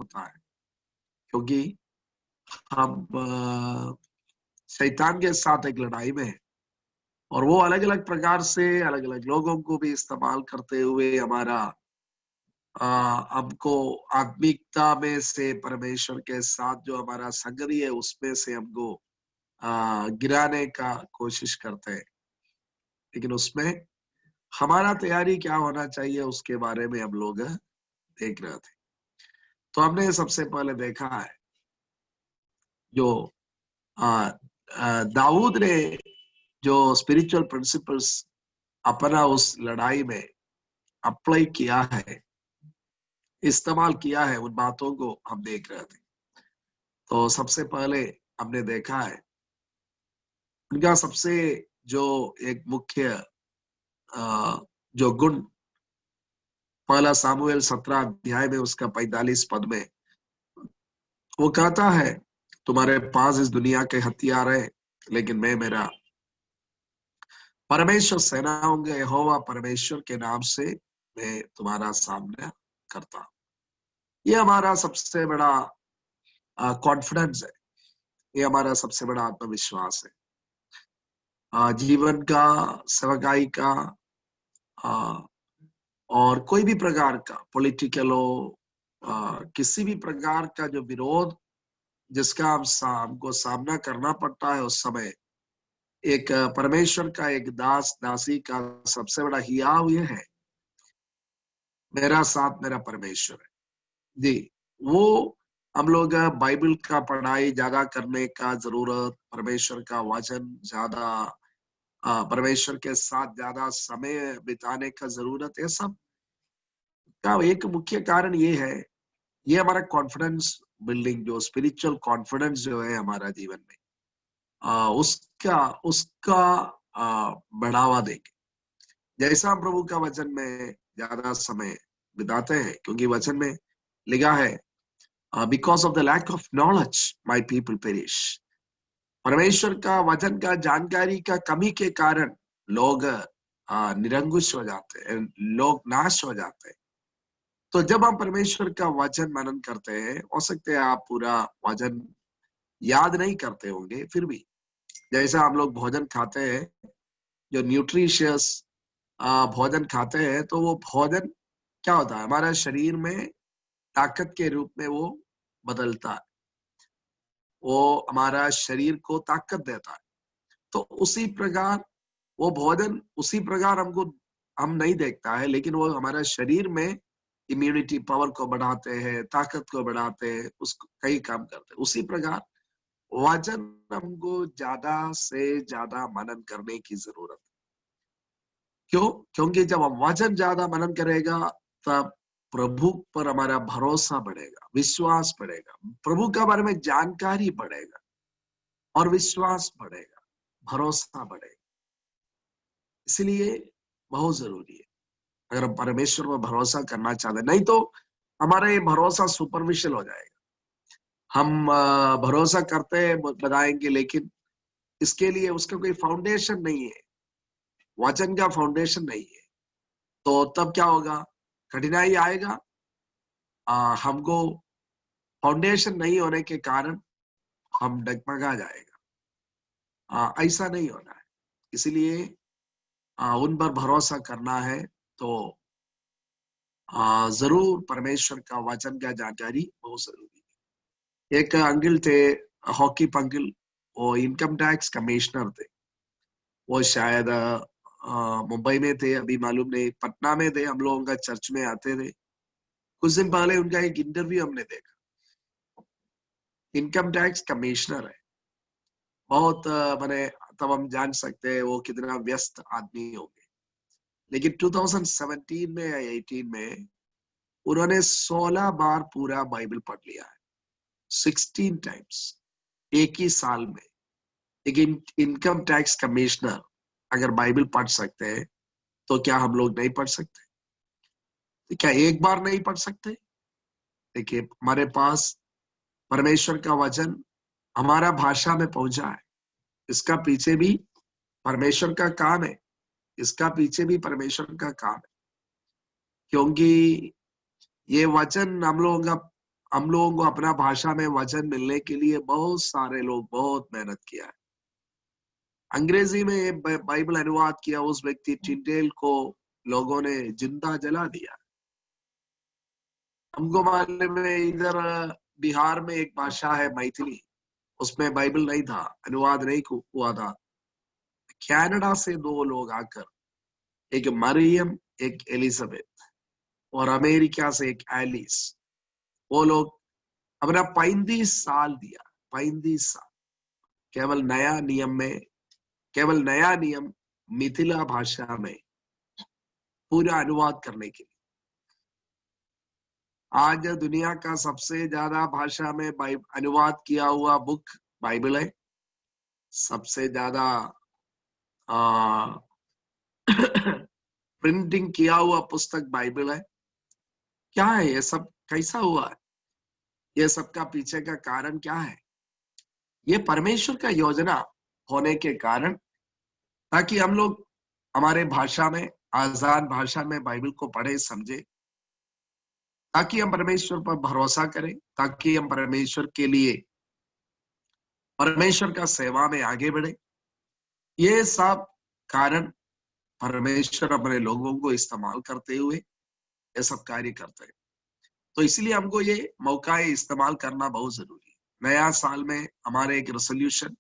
होता है, क्योंकि हम शैतान के साथ एक लड़ाई में है, और वो अलग अलग प्रकार से अलग अलग लोगों को भी इस्तेमाल करते हुए हमारा हमको आत्मिकता में से परमेश्वर के साथ जो हमारा संगति है उसमें से हमको गिराने का कोशिश करते हैं। लेकिन उसमें हमारा तैयारी क्या होना चाहिए उसके बारे में हम लोग देख रहे थे। तो हमने सबसे पहले देखा है जो दाऊद ने जो स्पिरिचुअल प्रिंसिपल्स अपना उस लड़ाई में अप्लाई किया है, इस्तेमाल किया है, उन बातों को हम देख रहे थे। तो सबसे पहले हमने देखा है उनका सबसे जो एक मुख्य जो गुण, पहला सामुएल 17 अध्याय में उसका 45 पद में वो कहता है, तुम्हारे पास इस दुनिया के हथियार है, लेकिन मैं मेरा परमेश्वर सेनाओं के यहोवा परमेश्वर के नाम से मैं तुम्हारा सामना करता हूं। ये हमारा सबसे बड़ा कॉन्फिडेंस है, ये हमारा सबसे बड़ा आत्मविश्वास है। जीवन का, सेवकाई का, और कोई भी प्रकार का पॉलिटिकल हो, किसी भी प्रकार का जो विरोध जिसका हमको सामना करना पड़ता है, उस समय एक परमेश्वर का एक दास दासी का सबसे बड़ा हियाव ये है, मेरा साथ मेरा परमेश्वर है जी। वो हम लोग बाइबल का पढ़ाई ज्यादा करने का जरूरत, परमेश्वर का वचन ज्यादा, परमेश्वर के साथ ज्यादा समय बिताने का जरूरत है। सब का एक मुख्य कारण ये है, ये हमारा कॉन्फिडेंस बिल्डिंग, जो स्पिरिचुअल कॉन्फिडेंस जो है हमारा जीवन में, उसका उसका बढ़ावा देके, जैसा हम प्रभु का वचन में ज्यादा समय बिताते हैं, क्योंकि वचन में लिखा है because of the lack of knowledge my people perish. परमेश्वर का वचन का जानकारी का कमी के कारण लोग निरंकुश हो जाते हैं, लोग नाश हो जाते हैं। तो जब हम परमेश्वर का वचन मनन करते हैं, हो सकते हैं आप पूरा वचन याद नहीं करते होंगे, फिर भी जैसा हम लोग भोजन खाते हैं, जो न्यूट्रिशियस भोजन खाते हैं, तो वो भोजन क्या होता है, हमारा शरीर में ताकत के रूप में वो बदलता है, वो हमारा शरीर को ताकत देता है। तो उसी प्रकार वो भोजन उसी प्रकार हम नहीं देखता है, लेकिन वो हमारा शरीर में इम्यूनिटी पावर को बढ़ाते हैं, ताकत को बढ़ाते हैं, उसको कई काम करते हैं। उसी प्रकार वचन हमको ज्यादा से ज्यादा मनन करने की जरूरत है। क्यों? क्योंकि जब हम वचन ज्यादा मनन करेगा, तब प्रभु पर हमारा भरोसा बढ़ेगा, विश्वास बढ़ेगा, प्रभु के बारे में जानकारी बढ़ेगा और विश्वास बढ़ेगा, भरोसा बढ़ेगा। इसलिए बहुत जरूरी है अगर हम परमेश्वर पर भरोसा करना चाहते, नहीं तो हमारा ये भरोसा सुपरफिशियल हो जाएगा। हम भरोसा करते हैं बताएंगे, लेकिन इसके लिए उसका कोई फाउंडेशन नहीं है, वचन का फाउंडेशन नहीं है, तो तब क्या होगा, कठिनाई आएगा। हमको फाउंडेशन नहीं होने के कारण हम डगमगा जाएगा। ऐसा नहीं होना है। इसलिए उन पर भरोसा करना है तो जरूर परमेश्वर का वचन का जानकारी बहुत जरूरी है। एक अंकल थे, हॉकी अंकल, वो इनकम टैक्स कमिश्नर थे। वो शायद मुंबई में थे, अभी मालूम नहीं, पटना में थे, हम लोगों का चर्च में आते थे। कुछ दिन पहले उनका एक इंटरव्यू हमने देखा। इनकम टैक्स कमिश्नर है, बहुत मैंने तब हम जान सकते हैं वो कितना व्यस्त आदमी होंगे। लेकिन 2017 में या 18 में उन्होंने 16 बार पूरा बाइबल पढ़ लिया है, 16 टाइम्स एक ही साल में। लेकिन इनकम टैक्स कमिश्नर अगर बाइबल पढ़ सकते हैं, तो क्या हम लोग नहीं पढ़ सकते? तो क्या एक बार नहीं पढ़ सकते? देखिए, हमारे पास परमेश्वर का वचन हमारा भाषा में पहुंचा है, इसका पीछे भी परमेश्वर का काम है, इसका पीछे भी परमेश्वर का काम है। क्योंकि ये वचन हम लोगों का हम लोगों को अपना भाषा में वचन मिलने के लिए बहुत सारे लोग बहुत मेहनत किया है। अंग्रेजी में बाइबल अनुवाद किया उस व्यक्ति टिंडेल को लोगों ने जिंदा जला दिया। हमको मालूम है इधर बिहार में एक भाषा है मैथिली, उसमें बाइबल नहीं था, अनुवाद नहीं हुआ था। कनाडा से 2 लोग आकर, एक मरियम एक एलिजाबेथ, और अमेरिका से एक एलिस, वो लोग अपना 35 साल दिया, 35 साल केवल नया नियम मिथिला भाषा में पूरा अनुवाद करने के लिए। आज दुनिया का सबसे ज्यादा भाषा में अनुवाद किया हुआ बुक बाइबल है। सबसे ज्यादा प्रिंटिंग किया हुआ पुस्तक बाइबल है। क्या है ये सब, कैसा हुआ है? ये सब का पीछे का कारण क्या है? ये परमेश्वर का योजना होने के कारण, ताकि हम लोग हमारे भाषा में, आसान भाषा में बाइबल को पढ़े समझे, ताकि हम परमेश्वर पर भरोसा करें, ताकि हम परमेश्वर के लिए, परमेश्वर का सेवा में आगे बढ़े। ये सब कारण परमेश्वर अपने लोगों को इस्तेमाल करते हुए ये सब कार्य करते हैं। तो इसलिए हमको ये मौका इस्तेमाल करना बहुत जरूरी है। नया साल में हमारे एक रेजोल्यूशन,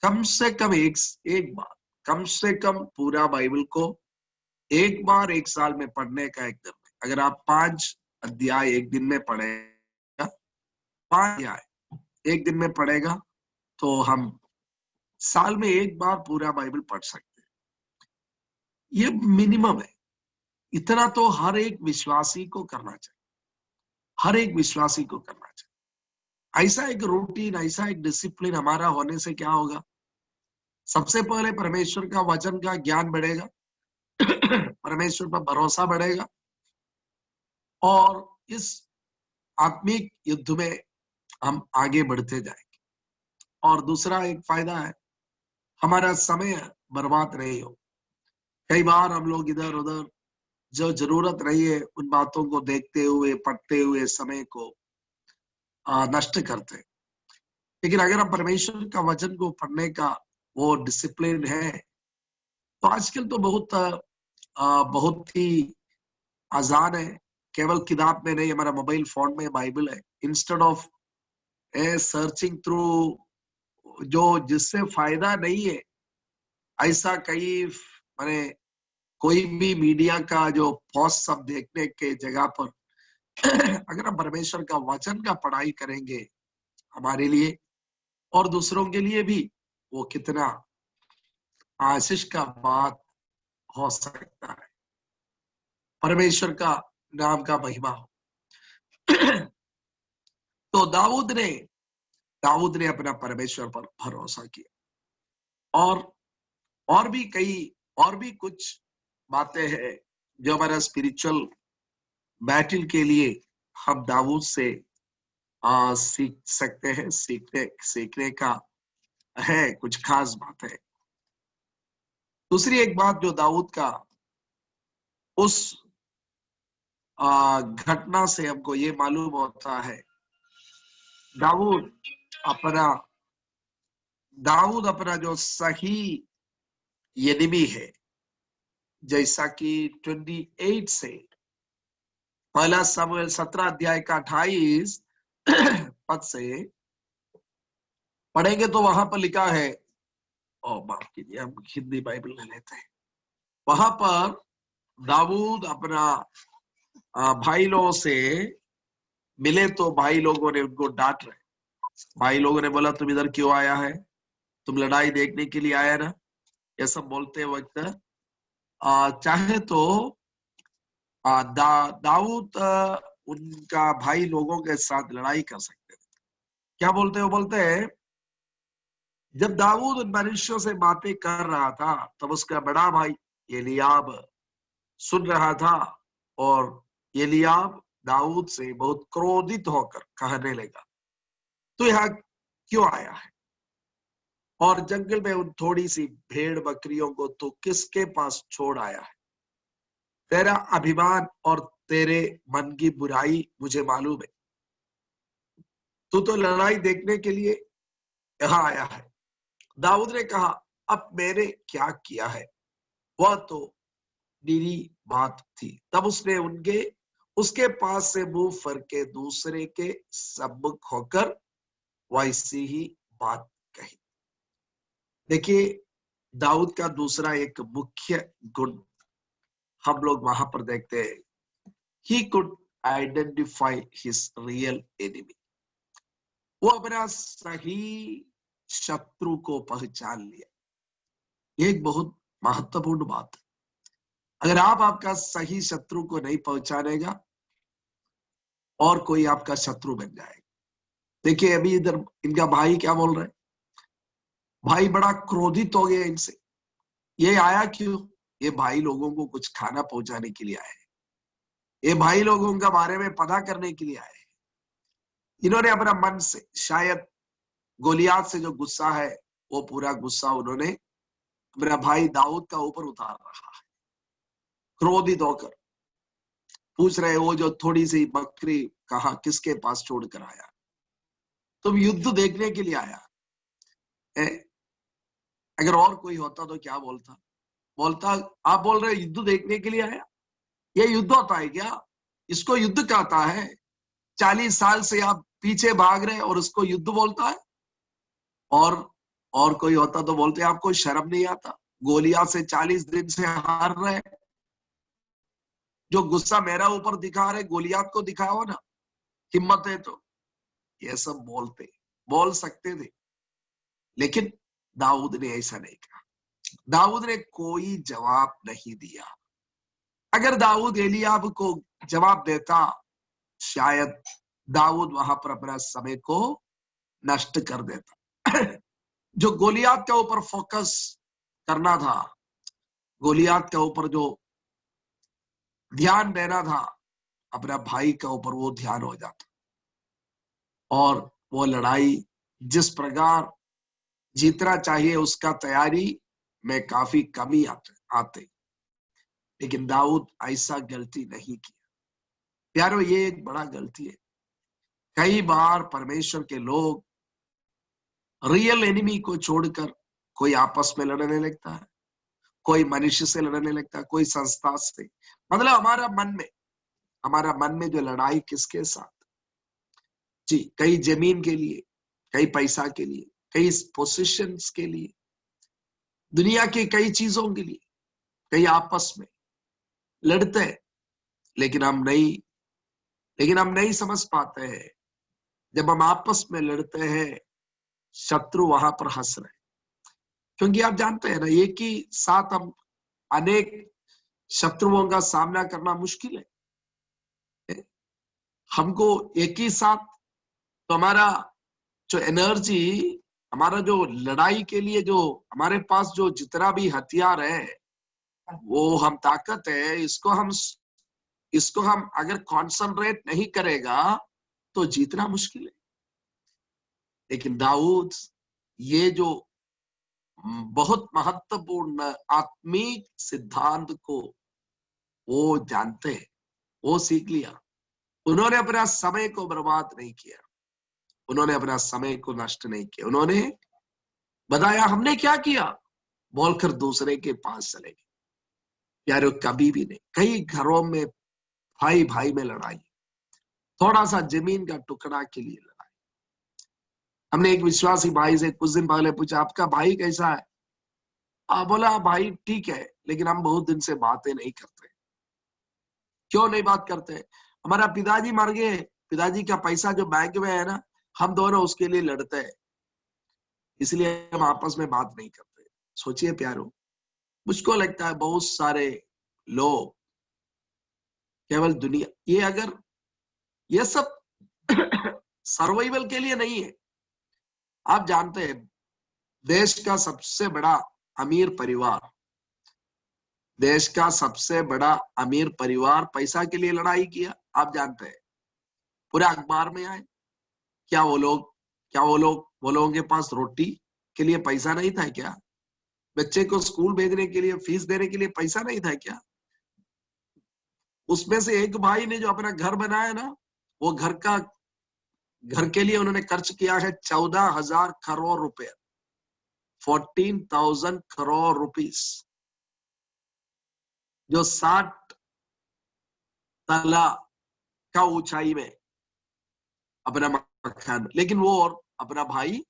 कम से कम एक बार, कम से कम पूरा बाइबल को एक बार एक साल में पढ़ने का एक दिन में। अगर आप 5 अध्याय एक दिन में पढ़ेगा, 5 अध्याय एक दिन में पढ़ेगा, तो हम साल में एक बार पूरा बाइबल पढ़ सकते हैं। ये मिनिमम है। इतना तो हर एक विश्वासी को करना चाहिए, हर एक विश्वासी को करना चाहिए। ऐसा एक रूटीन, ऐसा एक डिसिप्लिन हमारा होने से क्या होगा? सबसे पहले परमेश्वर का वचन का ज्ञान बढ़ेगा, परमेश्वर पर भरोसा बढ़ेगा, और इस आत्मिक युद्ध में हम आगे बढ़ते जाएंगे। और दूसरा एक फायदा है, हमारा समय बर्बाद नहीं हो। कई बार हम लोग इधर उधर जो जरूरत नहीं है उन बातों को देखते हुए, पढ़ते हुए समय को नष्ट करते हैं। लेकिन अगर हम परमेश्वर का वचन को पढ़ने का वो डिसिप्लिन है, तो आजकल तो बहुत ही आसान है। केवल किताब में नहीं, हमारा मोबाइल फोन में बाइबल है। इंस्टेड ऑफ सर्चिंग थ्रू जो जिससे फायदा नहीं है, ऐसा कई माने कोई भी मीडिया का जो पोस्ट सब देखने के जगह पर अगर हम परमेश्वर का वचन का पढ़ाई करेंगे, हमारे लिए और दूसरों के लिए भी वो कितना आशीष का बात हो सकता है। परमेश्वर का नाम का महिमा हो। तो दाऊद ने अपना परमेश्वर पर भरोसा किया। और भी कुछ बातें हैं जो हमारा स्पिरिचुअल बैटल के लिए हम दाऊद से सीख सकते हैं। सीखने का है कुछ खास बातें। दूसरी एक बात जो दाऊद का उस घटना से हमको ये मालूम होता है, दाऊद अपना जो सही एनिमी है, जैसा कि 28 से पहला शमूएल 17 अध्याय का 28 पद से पढ़ेंगे तो वहां पर लिखा है, माफ कीजिए हम हिंदी बाइबल ले लेते हैं। वहां पर दाऊद अपना भाई लोगों से मिले तो भाई लोगों ने उनको डांट रहे। भाई लोगों ने बोला, तुम इधर क्यों आया है? तुम लड़ाई देखने के लिए आया ना? ये सब बोलते वक्त चाहे तो दाऊद उनका भाई लोगों के साथ लड़ाई कर सकते थे। क्या बोलते? वो बोलते हैं, जब दाऊद उन मनुष्यों से बातें कर रहा था तब उसका बड़ा भाई एलियाब सुन रहा था, और एलियाब दाऊद से बहुत क्रोधित होकर कहने लगा, तू यहाँ क्यों आया है? और जंगल में उन थोड़ी सी भेड़ बकरियों को तू किसके पास छोड़ आया है? तेरा अभिमान और तेरे मन की बुराई मुझे मालूम है। तू तो लड़ाई देखने के लिए यहाँ आया है। दाऊद ने कहा, अब मैंने क्या किया है? वह तो निरी बात थी। तब उसने उसके पास से मुंह फर के दूसरे के सम्मुख होकर वैसी ही बात कही। देखिए, दाऊद का दूसरा एक मुख्य गुण हम लोग वहां पर देखते हैं, he could identify his real enemy. वो अपना सही शत्रु को पहचान लिया। ये एक बहुत महत्वपूर्ण बात है। अगर आप आपका सही शत्रु को नहीं पहचानेगा और कोई आपका शत्रु बन जाएगा। देखिए, अभी इधर इनका भाई क्या बोल रहे हैं? भाई बड़ा क्रोधित हो गया इनसे। ये आया क्यों? ये भाई लोगों को कुछ खाना पहुंचाने के लिए आए। ये भाई लोगों के बारे में पता करने के लिए आए। इन्होंने अपना मन से शायद गोलियात से जो गुस्सा है, वो पूरा गुस्सा उन्होंने मेरा भाई दाऊद का ऊपर उतार रहा है। क्रोधित होकर पूछ रहे, वो जो थोड़ी सी बकरी कहा किसके पास छोड़कर आया? तुम युद्ध देखने के लिए आया है? अगर और कोई होता तो क्या बोलता? आप बोल रहे युद्ध देखने के लिए आया? ये युद्ध होता है क्या? इसको युद्ध कहता है? 40 साल से आप पीछे भाग रहे और उसको युद्ध बोलता है? और कोई होता तो बोलते आपको शर्म नहीं आता? गोलियां से 40 दिन से हार रहे, जो गुस्सा मेरा ऊपर दिखा रहे गोलियात को दिखाओ ना, हिम्मत है तो। ये सब बोल सकते थे, लेकिन दाऊद ने ऐसा नहीं कहा। दाऊद ने कोई जवाब नहीं दिया। अगर दाऊद एलियाब को जवाब देता, शायद दाऊद वहां पर अपना समय को नष्ट कर देता। जो गोलियात के ऊपर फोकस करना था, गोलियात के ऊपर जो ध्यान देना था, अपना भाई के ऊपर वो ध्यान हो जाता और वो लड़ाई जिस प्रकार जीतना चाहिए उसका तैयारी में काफी कमी आते। लेकिन दाऊद ऐसा गलती नहीं किया। प्यारो, ये एक बड़ा गलती है। कई बार परमेश्वर के लोग रियल एनिमी को छोड़कर कोई आपस में लड़ने लगता है, कोई मनुष्य से लड़ने लगता है, कोई संस्था से। मतलब हमारा मन में जो लड़ाई किसके साथ? जी, कई जमीन के लिए, कई पैसा के लिए, कई पोजीशंस के लिए, दुनिया की कई चीजों के लिए, कई आपस में लड़ते हैं। लेकिन हम नहीं समझ पाते हैं, जब हम आपस में लड़ते हैं, शत्रु वहां पर हंस रहे। क्योंकि आप जानते हैं ना, एक ही साथ हम अनेक शत्रुओं का सामना करना मुश्किल है। हमको एक ही साथ, तो हमारा जो एनर्जी, हमारा जो लड़ाई के लिए जो हमारे पास जो जितना भी हथियार है, वो हम ताकत है, इसको हम अगर कॉन्संट्रेट नहीं करेगा तो जीतना मुश्किल है। लेकिन दाऊद ये जो बहुत महत्वपूर्ण आत्मिक सिद्धांत को वो जानते हैं, वो सीख लिया। उन्होंने अपना समय को बर्बाद नहीं किया, उन्होंने अपना समय को नष्ट नहीं किया। उन्होंने बताया हमने क्या किया बोलकर दूसरे के पास चले गए। यार, कभी भी नहीं। कई घरों में भाई भाई में लड़ाई, थोड़ा सा जमीन का टुकड़ा के लिए लड़ाई। हमने एक विश्वासी भाई से कुछ दिन पहले पूछा, आपका भाई कैसा है? बोला भाई ठीक है, लेकिन हम बहुत दिन से बातें नहीं करते। क्यों नहीं बात करते? हमारा पिताजी मर गए, पिताजी का पैसा जो बैंक में है ना, हम दोनों उसके लिए लड़ते हैं, इसलिए हम आपस में बात नहीं करते। सोचिए प्यारो, मुझको लगता है बहुत सारे लोग केवल दुनिया, ये सब सर्वाइवल के लिए नहीं है। आप जानते हैं, देश का सबसे बड़ा अमीर परिवार पैसा के लिए लड़ाई किया। आप जानते हैं, पूरे अखबार में आए। क्या वो लोगों के पास रोटी के लिए पैसा नहीं था क्या? बच्चे को स्कूल भेजने के लिए, फीस देने के लिए पैसा नहीं था क्या? उसमें से एक भाई ने जो अपना घर बनाया ना, वो घर का घर के लिए उन्होंने खर्च किया है 14,000 करोड़ रुपए, 14,000 करोड़ रुपीस, जो 60 तला का ऊंचाई में अपना मकान। लेकिन वो और अपना भाई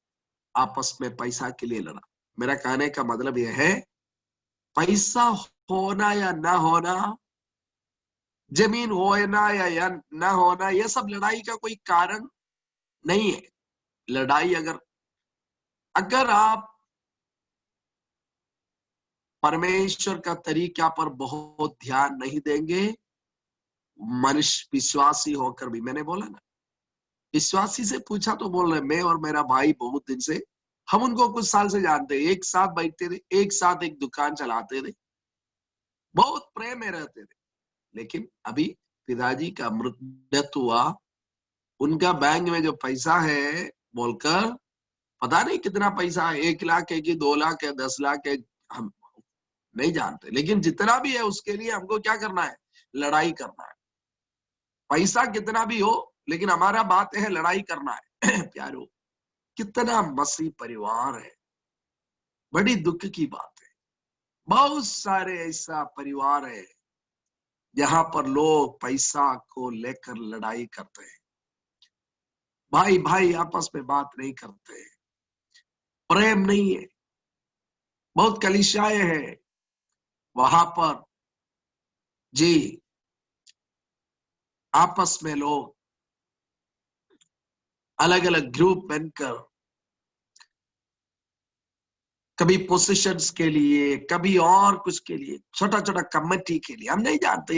आपस में पैसा के लिए लड़ा। मेरा कहने का मतलब यह है, पैसा होना या ना होना, जमीन होना या ना होना, यह सब लड़ाई का कोई कारण नहीं है। लड़ाई अगर अगर आप परमेश्वर का तरीका पर बहुत ध्यान नहीं देंगे, मनुष्य विश्वासी होकर भी, मैंने बोला ना, विश्वासी से पूछा तो बोल रहे, मैं और मेरा भाई बहुत दिन से, हम उनको कुछ साल से जानते, एक साथ बैठते थे, एक साथ एक दुकान चलाते थे, बहुत प्रेम में रहते थे। लेकिन अभी पिताजी का मृत्यु हुआ, उनका बैंक में जो पैसा है बोलकर, पता नहीं कितना पैसा है, 1 लाख है कि 2 लाख है, 10 लाख है, हम नहीं जानते। लेकिन जितना भी है उसके लिए हमको क्या करना है? लड़ाई करना है। पैसा कितना भी हो, लेकिन हमारा बात है लड़ाई करना है। प्यारो, कितना मसीह परिवार है, बड़ी दुख की बात है। बहुत सारे ऐसा परिवार है जहां पर लोग पैसा को लेकर लड़ाई करते हैं, भाई भाई आपस में बात नहीं करते, प्रेम नहीं है। बहुत कलीसियाएं हैं वहां पर, जी, आपस में लोग अलग अलग ग्रुप बनकर, कभी पोजीशंस के लिए, कभी और कुछ के लिए, छोटा छोटा कमेटी के लिए, हम नहीं जानते।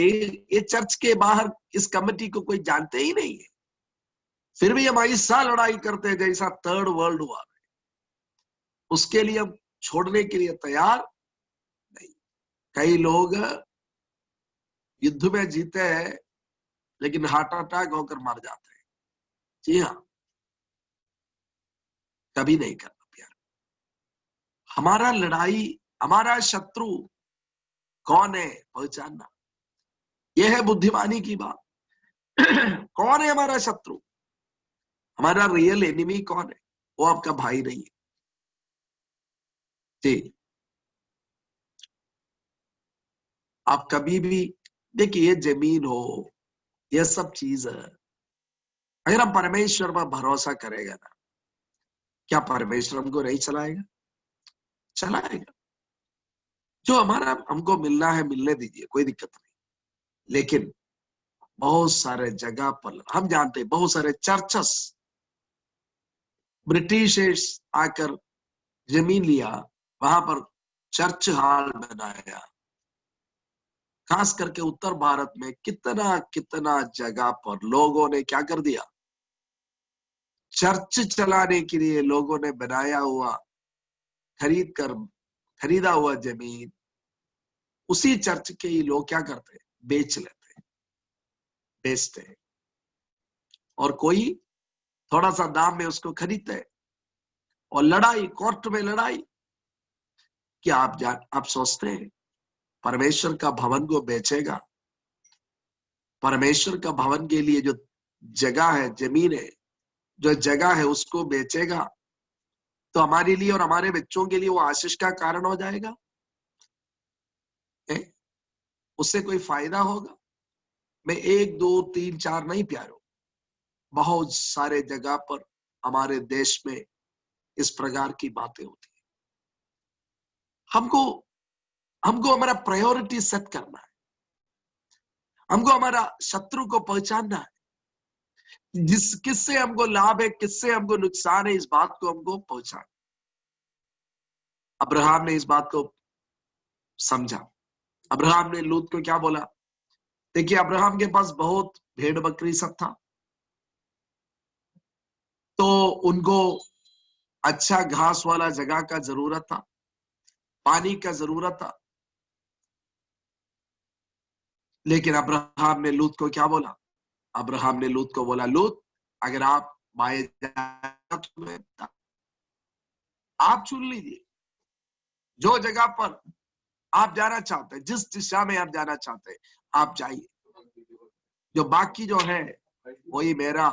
ये चर्च के बाहर इस कमेटी को कोई जानते ही नहीं है, फिर भी हम ऐसा लड़ाई करते हैं जैसा 3rd वर्ल्ड वॉर। उसके लिए हम छोड़ने के लिए तैयार नहीं। कई लोग युद्ध में जीते हैं लेकिन हार्ट अटैक होकर मर जाते हैं। जी हाँ, कभी नहीं करना प्यार। हमारा लड़ाई, हमारा शत्रु कौन है पहचानना, यह है बुद्धिमानी की बात। कौन है हमारा शत्रु? हमारा रियल एनिमी कौन है? वो आपका भाई नहीं है। जी, आप कभी भी देखिए, ये जमीन हो, ये सब चीज है, अगर हम परमेश्वर पर भरोसा करेगा ना, क्या परमेश्वर हमको नहीं चलाएगा? चलाएगा। जो हमारा हमको मिलना है मिलने दीजिए, कोई दिक्कत नहीं। लेकिन बहुत सारे जगह पर हम जानते हैं, बहुत सारे चर्चेस, ब्रिटिश आकर जमीन लिया, वहां पर चर्च हॉल बनाया। खास करके उत्तर भारत में कितना कितना जगह पर लोगों ने क्या कर दिया, चर्च चलाने के लिए लोगों ने बनाया हुआ, खरीदा हुआ जमीन, उसी चर्च के ही लोग क्या करते हैं? बेच लेते हैं, बेचते हैं। और कोई थोड़ा सा दाम में उसको खरीदते हैं, और लड़ाई, कोर्ट में लड़ाई। क्या आप सोचते हैं परमेश्वर का भवन को बेचेगा? परमेश्वर का भवन के लिए जो जगह है, जमीन है, जो जगह है, उसको बेचेगा तो हमारे लिए और हमारे बच्चों के लिए वो आशीष का कारण हो जाएगा? उससे कोई फायदा होगा? मैं 1 2 3 4 नहीं प्यारो, बहुत सारे जगह पर हमारे देश में इस प्रकार की बातें होती है। हमको हमको हमारा प्रायोरिटी सेट करना है। हमको हमारा शत्रु को पहचानना है, किससे हमको लाभ है, किससे हमको नुकसान है, इस बात को हमको पहचान। अब्राहम ने इस बात को समझा। अब्राहम ने लूत को क्या बोला? देखिए, अब्राहम के पास बहुत भेड़ बकरी सब था, तो उनको अच्छा घास वाला जगह का जरूरत था, पानी का जरूरत था। लेकिन अब्राहम ने लूत को क्या बोला? अब्राहम ने लूत को बोला, लूत, अगर आप बाएं जाए, आप चुन लीजिए जो जगह पर आप जाना चाहते हैं, जिस दिशा में आप जाना चाहते हैं, आप जाइए। जो बाकी जो है वही मेरा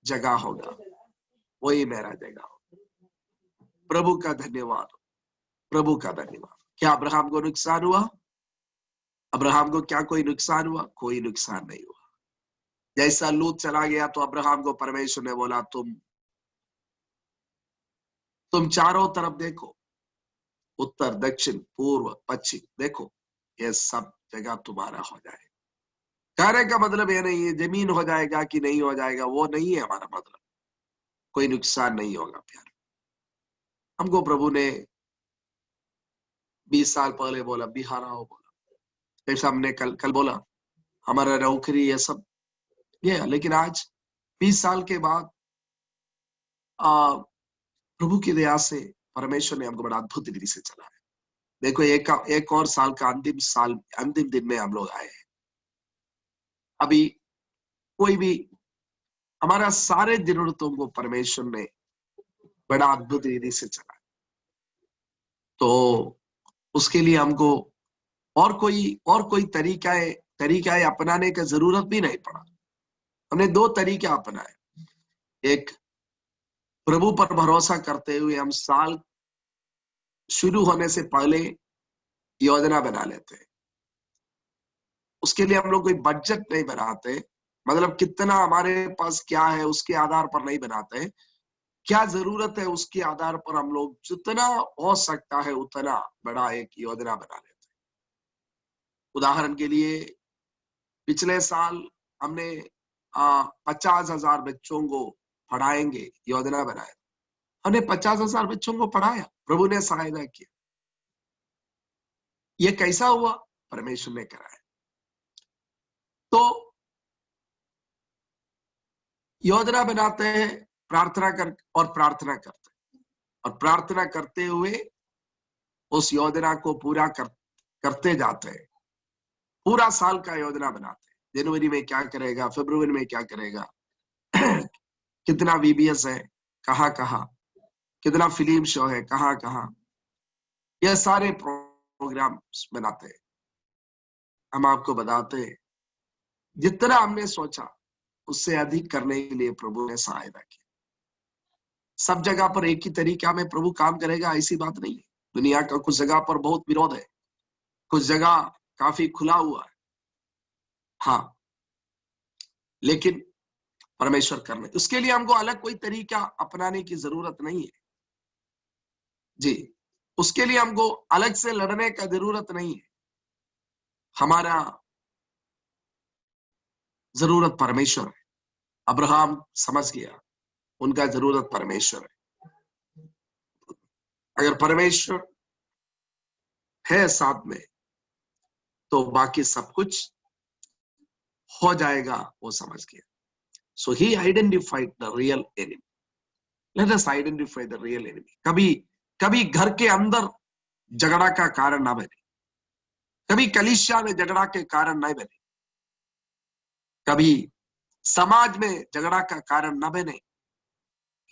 जगह होगा, वही मेरा जगह होगा। प्रभु का धन्यवाद, प्रभु का धन्यवाद। क्या अब्राहम को नुकसान हुआ? अब्राहम को क्या कोई नुकसान हुआ? कोई नुकसान नहीं हुआ। जैसा लूत चला गया तो अब्राहम को परमेश्वर ने बोला तुम चारों तरफ देखो, उत्तर दक्षिण पूर्व पश्चिम देखो, ये सब जगह तुम्हारा हो जाएगा। कहने का मतलब ये नहीं है जमीन हो जाएगा कि नहीं हो जाएगा, वो नहीं है हमारा मतलब। कोई नुकसान नहीं होगा प्यार। हमको प्रभु ने 20 साल पहले बोला बिहार आओ, बोला ऐसा हमने कल बोला हमारा नौकरी ये सब ये, लेकिन आज 20 साल के बाद प्रभु की दया से परमेश्वर ने हमको बड़ा अद्भुत रीति से चला है। देखो एक और साल का अंतिम दिन में हम लोग आए हैं। अभी कोई भी हमारा सारे जरूरतों को परमेश्वर ने बड़ा अद्भुत रीति से चला, तो उसके लिए हमको और कोई तरीका अपनाने का जरूरत भी नहीं पड़ा। हमने 2 तरीके अपनाए। एक, प्रभु पर भरोसा करते हुए हम साल शुरू होने से पहले योजना बना लेते हैं। उसके लिए हम लोग कोई बजट नहीं बनाते, मतलब कितना हमारे पास क्या है उसके आधार पर नहीं बनाते, क्या जरूरत है उसके आधार पर हम लोग जितना हो सकता है उतना बड़ा एक योजना बना लेते हैं। उदाहरण के लिए पिछले साल हमने 50,000 बच्चों को पढ़ाएंगे योजना बनाया। हमने 50,000 बच्चों को पढ़ाया, प्रभु ने सहायता किया। ये कैसा हुआ? परमेश्वर ने कराया। तो योजना बनाते हैं, प्रार्थना करते हुए उस योजना को पूरा करते जाते हैं। पूरा साल का योजना बनाते हैं। जनवरी में क्या करेगा, फरवरी में क्या करेगा, कितना VBS है कहाँ, कितना फिल्म शो है कहाँ, यह सारे प्रोग्राम्स बनाते हैं। हम आपको बताते हैं जितना हमने सोचा उससे अधिक करने के लिए प्रभु ने सहायता की। सब जगह पर एक ही तरीका में प्रभु काम करेगा ऐसी बात नहीं है। दुनिया का कुछ जगह पर बहुत विरोध है, कुछ जगह काफी खुला हुआ है, हाँ, लेकिन परमेश्वर करने उसके लिए हमको अलग कोई तरीका अपनाने की जरूरत नहीं है जी। उसके लिए हमको अलग से लड़ने का जरूरत नहीं है। हमारा जरूरत परमेश्वर है। अब्राहम समझ गया उनका जरूरत परमेश्वर है। अगर परमेश्वर है साथ में तो बाकी सब कुछ हो जाएगा, वो समझ गया। So he identified the real enemy. Let us identify the real enemy. कभी घर के अंदर झगड़ा का कारण ना बने, कभी कलीसिया में झगड़ा के कारण नहीं बने, कभी समाज में झगड़ा का कारण ना बने,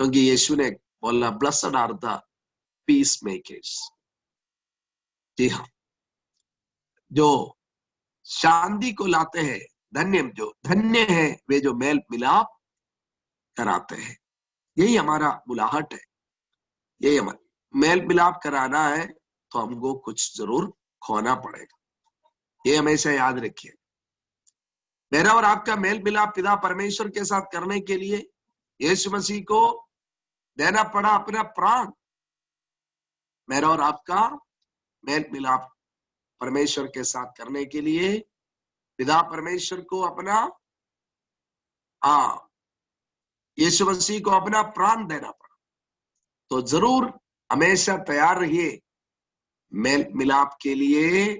क्योंकि यीशु ने बोला blessed are the peace makers. जी हाँ, जो शांति को लाते हैं, धन्य है वे जो मेल मिलाप कराते हैं। यही हमारा बुलाहट है। यही हमारा मेल मिलाप कराना है तो हमको कुछ जरूर खोना पड़ेगा। ये हमेशा याद रखिए। मेरा और आपका मेल मिलाप पिता परमेश्वर के साथ करने के लिए यीशु मसीह को देना पड़ा अपना प्राण। मेरा और आपका मेल मिलाप परमेश्वर के साथ करने के लिए पिता परमेश्वर को अपना यीशु मसीह को अपना प्राण देना पड़ा। तो जरूर हमेशा तैयार रहिए मेल मिलाप के लिए,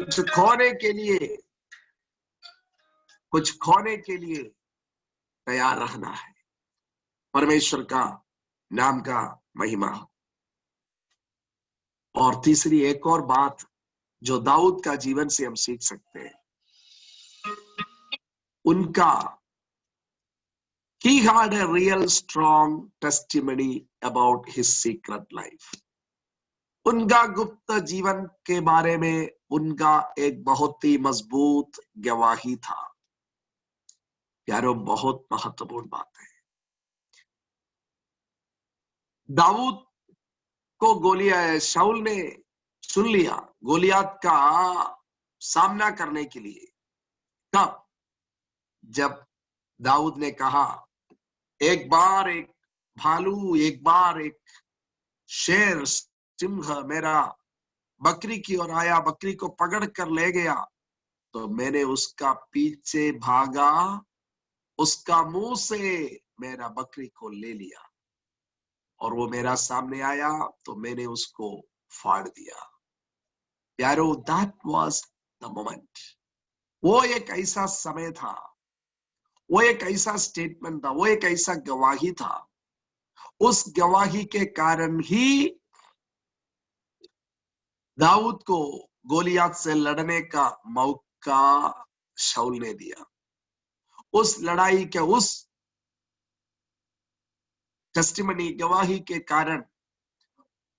कुछ खोने के लिए तैयार रहना है। परमेश्वर का नाम का महिमा हो। और तीसरी एक और बात जो दाऊद का जीवन से हम सीख सकते हैं, उनका he had a real strong testimony about his secret life. उनका गुप्त जीवन के बारे में उनका एक बहुत ही मजबूत गवाही था। प्यारो, बहुत महत्वपूर्ण बात है। दाऊद को शाऊल ने सुन लिया गोलियात का सामना करने के लिए। तब जब दाऊद ने कहा, एक बार एक भालू, एक बार एक शेर, सिंह मेरा बकरी की ओर आया, बकरी को पकड़ कर ले गया, तो मैंने उसका पीछे भागा, उसका मुंह से मेरा बकरी को ले लिया, और वो मेरा सामने आया तो मैंने उसको फाड़ दिया। प्यारो, दैट वाज द मोमेंट। वो एक ऐसा समय था, वो एक ऐसा स्टेटमेंट था, वो एक ऐसा गवाही था। उस गवाही के कारण ही दाऊद को गोलियात से लड़ने का मौका शाऊल ने दिया। उस लड़ाई के, उस टेस्टिमनी, गवाही के कारण,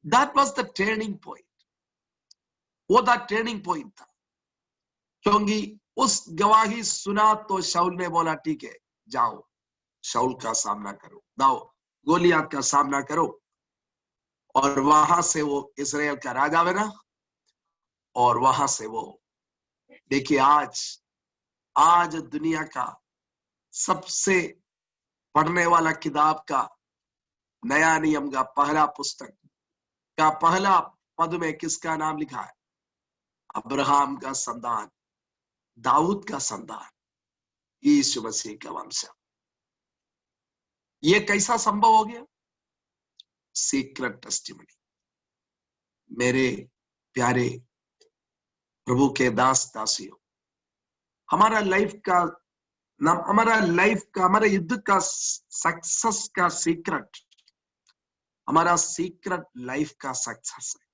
that was the turning point. वो द टर्निंग पॉइंट था, क्योंकि उस गवाही सुना तो शाऊल ने बोला, ठीक है, जाओ शाऊल का सामना करो, जाओ गोलियात का सामना करो, और वहां से वो इस्राएल का राजा बना। और वहां से वो, देखिए, आज दुनिया का सबसे पढ़ने वाला किताब का नया नियम का पहला पुस्तक का पहला पद में किसका नाम लिखा है? अब्राहम का संतान, दाऊद का संतान, यीशु मसीह का वंश। ये कैसा संभव हो गया? Secret testimony. मेरे प्यारे प्रभु के दास दासियों, हमारा हमारे युद्ध का सक्सेस का सीक्रेट, हमारा सीक्रेट लाइफ का सक्सेस है।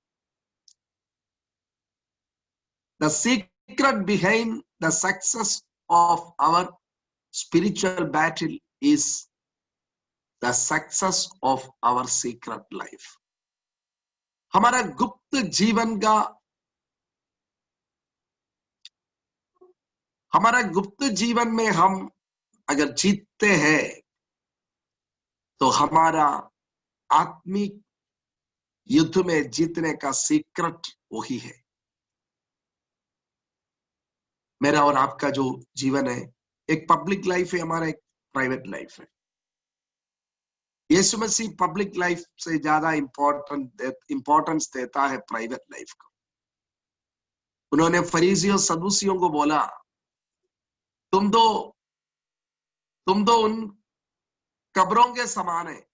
The secret behind the success of our spiritual battle is the success of our secret life. हमारा गुप्त जीवन का, हमारा गुप्त जीवन में हम अगर जीतते हैं तो हमारा आत्मिक युद्ध में जीतने का सीक्रेट वही है। मेरा और आपका जो जीवन है, एक पब्लिक लाइफ है, हमारा एक प्राइवेट लाइफ है। यीशु मसीह पब्लिक लाइफ से ज्यादा इंपॉर्टेंस देता है प्राइवेट लाइफ को। उन्होंने फरीसियों सदूसियों को बोला, तुम तो उन कब्रों के समान है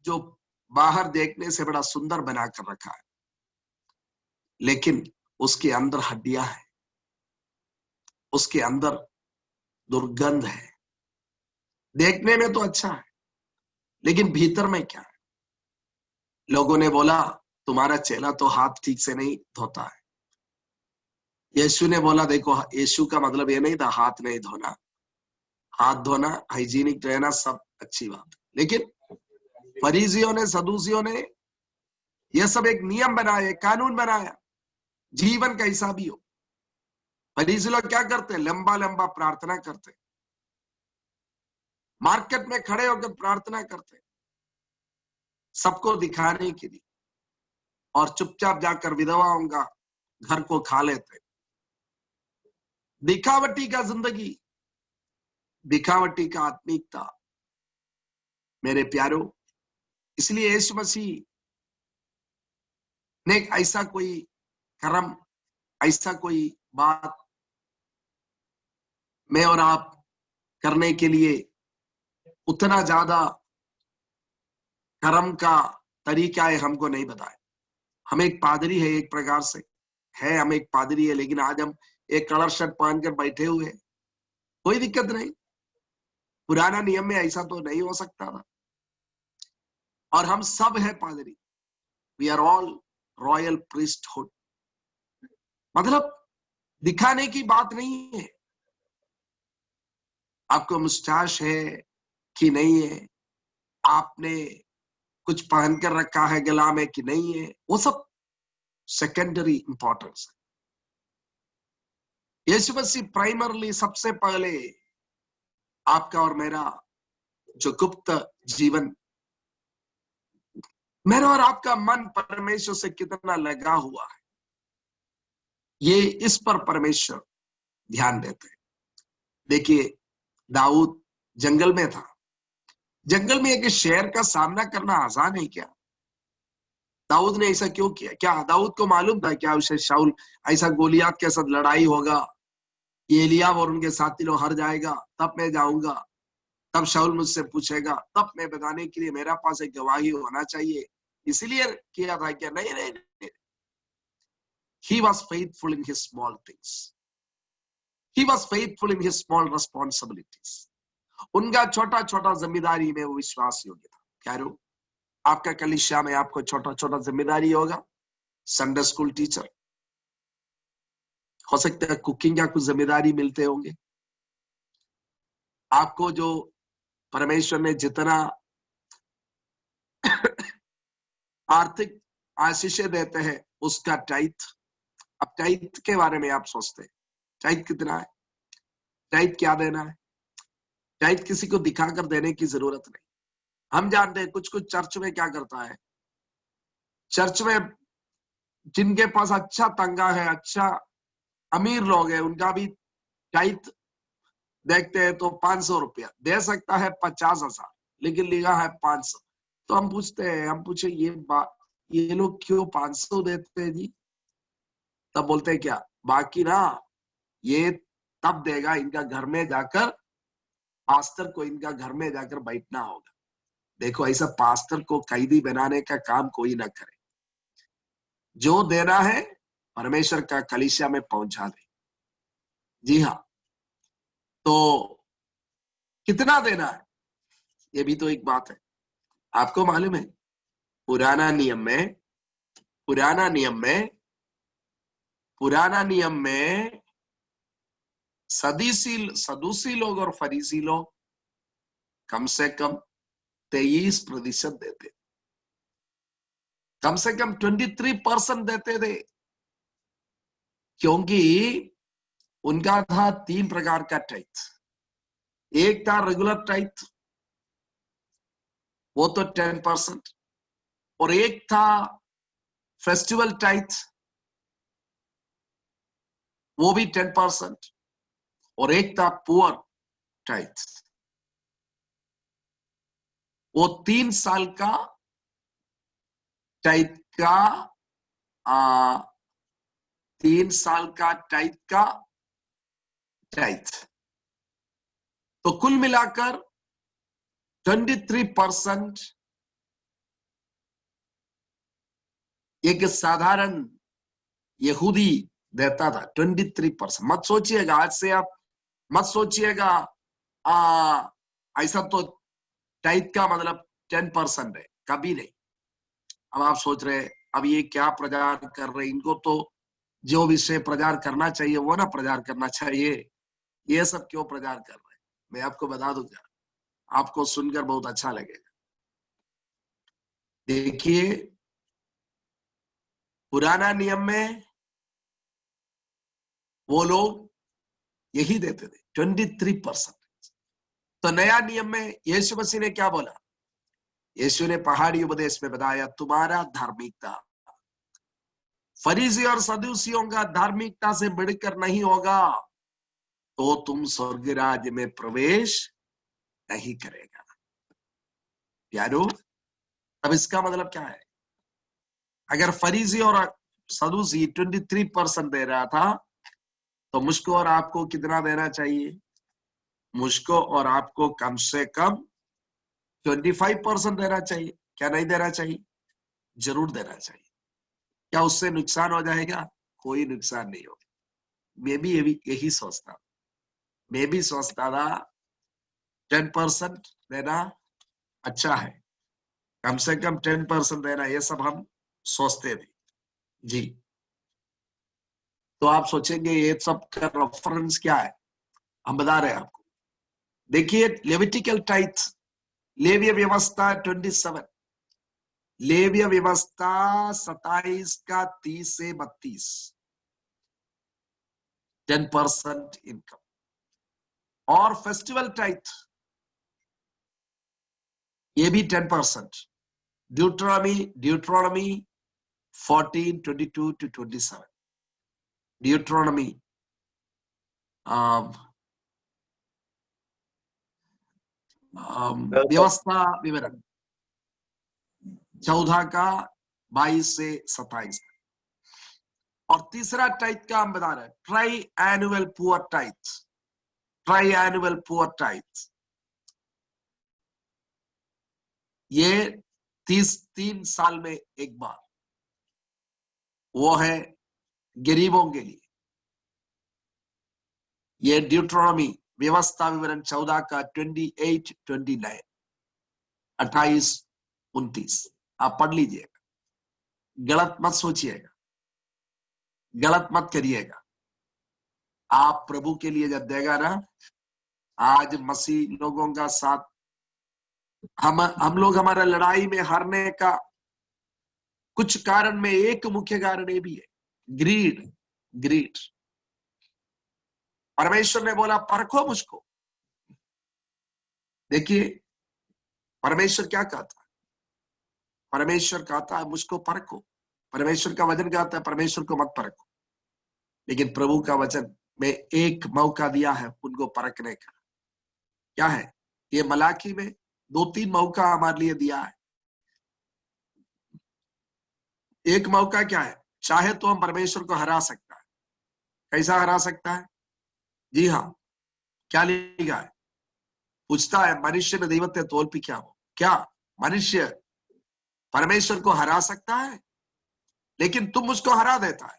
जो बाहर देखने से बड़ा सुंदर बनाकर रखा है, लेकिन उसके अंदर हड्डियां हैं, उसके अंदर दुर्गंध है। देखने में तो अच्छा है, लेकिन भीतर में क्या है? लोगों ने बोला, तुम्हारा चेला तो हाथ ठीक से नहीं धोता है। यीशु ने बोला, देखो, यीशु का मतलब ये नहीं था हाथ नहीं धोना, हाथ धोना, हाइजीनिक रहना सब अच्छी बात है, लेकिन फरीसियों ने, सदूसियों ने यह सब एक नियम बनाया, कानून बनाया, जीवन कैसा भी हो। फरीसी लोग क्या करते? लंबा लंबा प्रार्थना करते, मार्केट में खड़े होकर प्रार्थना करते, सबको दिखाने के लिए, और चुपचाप जाकर विधवाओं का घर को खा लेते। दिखावटी का जिंदगी, दिखावटी का आत्मिकता। मेरे प्यारो, इसलिए यीशु मसीह ने ऐसा कोई कर्म, ऐसा कोई बात मैं और आप करने के लिए उतना ज्यादा कर्म का तरीका है हमको नहीं बताया। हम एक पादरी है, एक प्रकार से है, हम एक पादरी है, लेकिन आज हम एक कलर शर्ट पहनकर बैठे हुए हैं, कोई दिक्कत नहीं। पुराना नियम में ऐसा तो नहीं हो सकता था। और हम सब है पादरी, we are all royal priesthood. मतलब दिखाने की बात नहीं है, आपको मुस्टाश है कि नहीं है, आपने कुछ पहनकर रखा है गला में कि नहीं है, वो सब सेकेंडरी इंपॉर्टेंस है। यीशु मसीह प्राइमरली, सबसे पहले आपका और मेरा जो गुप्त जीवन, मेरा और आपका मन परमेश्वर से कितना लगा हुआ है, ये इस पर परमेश्वर ध्यान देते हैं। देखिए, दाऊद जंगल में था। जंगल में एक शेर का सामना करना आसान है क्या? दाऊद ने ऐसा क्यों किया? क्या दाऊद को मालूम था क्या उसे शाऊल ऐसा गोलियात के साथ लड़ाई होगा, ये एलियाब और उनके साथी लोग हार जाएगा, तब मैं जाऊंगा, तब शाऊल मुझसे पूछेगा, तब मैं बताने के लिए मेरा पास एक गवाही होना चाहिए, इसलिए किया था क्या? नहीं नहीं, नहीं। He was faithful in his small things. He was faithful in his small responsibilities. उनका छोटा छोटा जिम्मेदारी में वो विश्वास योग्य था। क्या रो आपका कलीसिया में आपको छोटा छोटा जिम्मेदारी होगा? संडे स्कूल टीचर हो सकता है, कुकिंग का कुछ जिम्मेदारी मिलते होंगे आपको, जो परमेश्वर ने जितना आर्थिक आशीषें देते हैं उसका टाइथ। अब टाइथ के बारे में आप सोचते हैं, टाइथ कितना है, टाइथ क्या देना है? टाइथ किसी को दिखाकर देने की जरूरत नहीं। हम जानते हैं कुछ कुछ चर्च में क्या करता है, चर्च में जिनके पास अच्छा तंगा है, अच्छा अमीर लोग हैं, उनका भी टाइथ देखते हैं तो 500 रुपया दे सकता है, 50,000 लेकिन लिखा है 500। तो हम पूछते हैं, हम पूछे ये लोग क्यों 500 देते हैं जी? तब बोलते हैं क्या, बाकी ना ये तब देगा इनका घर में जाकर, पास्टर को इनका घर में जाकर बैठना होगा। देखो, ऐसा पास्टर को कैदी बनाने का काम कोई ना करे। जो देना है परमेश्वर का कलीसिया में पहुंचा दे। जी हाँ, तो कितना देना है ये भी तो एक बात है। आपको मालूम है, पुराना नियम में पुराना नियम में पुराना नियम में सदूसी लोग और फरीसी लोग कम से कम 23% देते, कम से कम 23% देते थे, क्योंकि उनका था 3 प्रकार का टाइथ। एक था रेगुलर टाइथ, वो तो 10%, और एक था फेस्टिवल टाइथ, वो भी 10%, और एक था पुअर टाइथ, वो 3 साल का टाइथ का 3 साल का टाइथ का टाइथ। तो कुल मिलाकर 23% एक साधारण यहूदी देता था। 23%। मत सोचिएगा, आज से आप मत सोचिएगा ऐसा तो टाइथ का मतलब 10% है, कभी नहीं। अब आप सोच रहे अब ये क्या प्रचार कर रहे, इनको तो जो विषय प्रचार करना चाहिए वो ना प्रचार करना चाहिए, ये सब क्यों प्रचार कर रहे हैं? मैं आपको बता दूंगा, आपको सुनकर बहुत अच्छा लगेगा। देखिए, पुराना नियम में वो लोग यही देते थे 23%। तो नया नियम में यीशु मसीह ने क्या बोला? यीशु ने पहाड़ी उपदेश में बताया, तुम्हारा धार्मिकता फरीसी और सदूसियों का धार्मिकता से बढ़कर नहीं होगा तो तुम स्वर्ग राज्य में प्रवेश नहीं करेगा। प्यारो, अब इसका मतलब क्या है? अगर फरीसी और सदूसी 23% दे रहा था, तो मुझको और आपको कितना देना चाहिए? मुझको और आपको कम से कम 25% देना चाहिए। क्या नहीं देना चाहिए? जरूर देना चाहिए। क्या उससे नुकसान हो जाएगा? कोई नुकसान नहीं होगा। मैं भी यही सोचता, मैं भी सोचता था 10% देना अच्छा है, कम से कम 10% देना, ये सब हम सोचते थे जी। तो आप सोचेंगे ये सब का रेफरेंस क्या है? हम बता रहे हैं आपको। देखिए, लेविटिकल टाइथ, लेवीय व्यवस्था 27, लेवीय व्यवस्था 27 का 30 से 32, 10% इनकम। और फेस्टिवल टाइथ ये भी 10%। ड्यूट्रोनॉमी 14:22-27। ड्यूट्रोनॉमी व्यवस्था विवरण 14 का 22 से 27। और तीसरा टाइथ का हम बता रहे हैं, try annual poor tithe. Try annual poor tithe ये 3 साल में एक बार, वो है गरीबों के लिए। ये ड्यूट्रोनॉमी व्यवस्था विवरण 14 का 28-29, 28-29 आप पढ़ लीजिएगा। गलत मत सोचिएगा, गलत मत करिएगा। आप प्रभु के लिए जब देगा ना, आज मसीह लोगों का साथ हम लोग हमारा लड़ाई में हारने का कुछ कारण में एक मुख्य कारण ये भी है, ग्रीड। ग्रीड। परमेश्वर ने बोला परखो मुझको। देखिए परमेश्वर क्या कहता है, परमेश्वर कहता है मुझको परखो। परमेश्वर का वचन कहता है परमेश्वर को मत परखो, लेकिन प्रभु का वचन में एक मौका दिया है उनको परखने का। क्या है ये? मलाकी में 2-3 मौका हमारे लिए दिया है। एक मौका क्या है? चाहे तो हम परमेश्वर को हरा सकता है। कैसा हरा सकता है? जी हाँ, क्या लिखा है? पूछता है मनुष्य में दैवत्य तोल्पी क्या हो? क्या मनुष्य परमेश्वर को हरा सकता है? लेकिन तुम मुझको हरा देता है।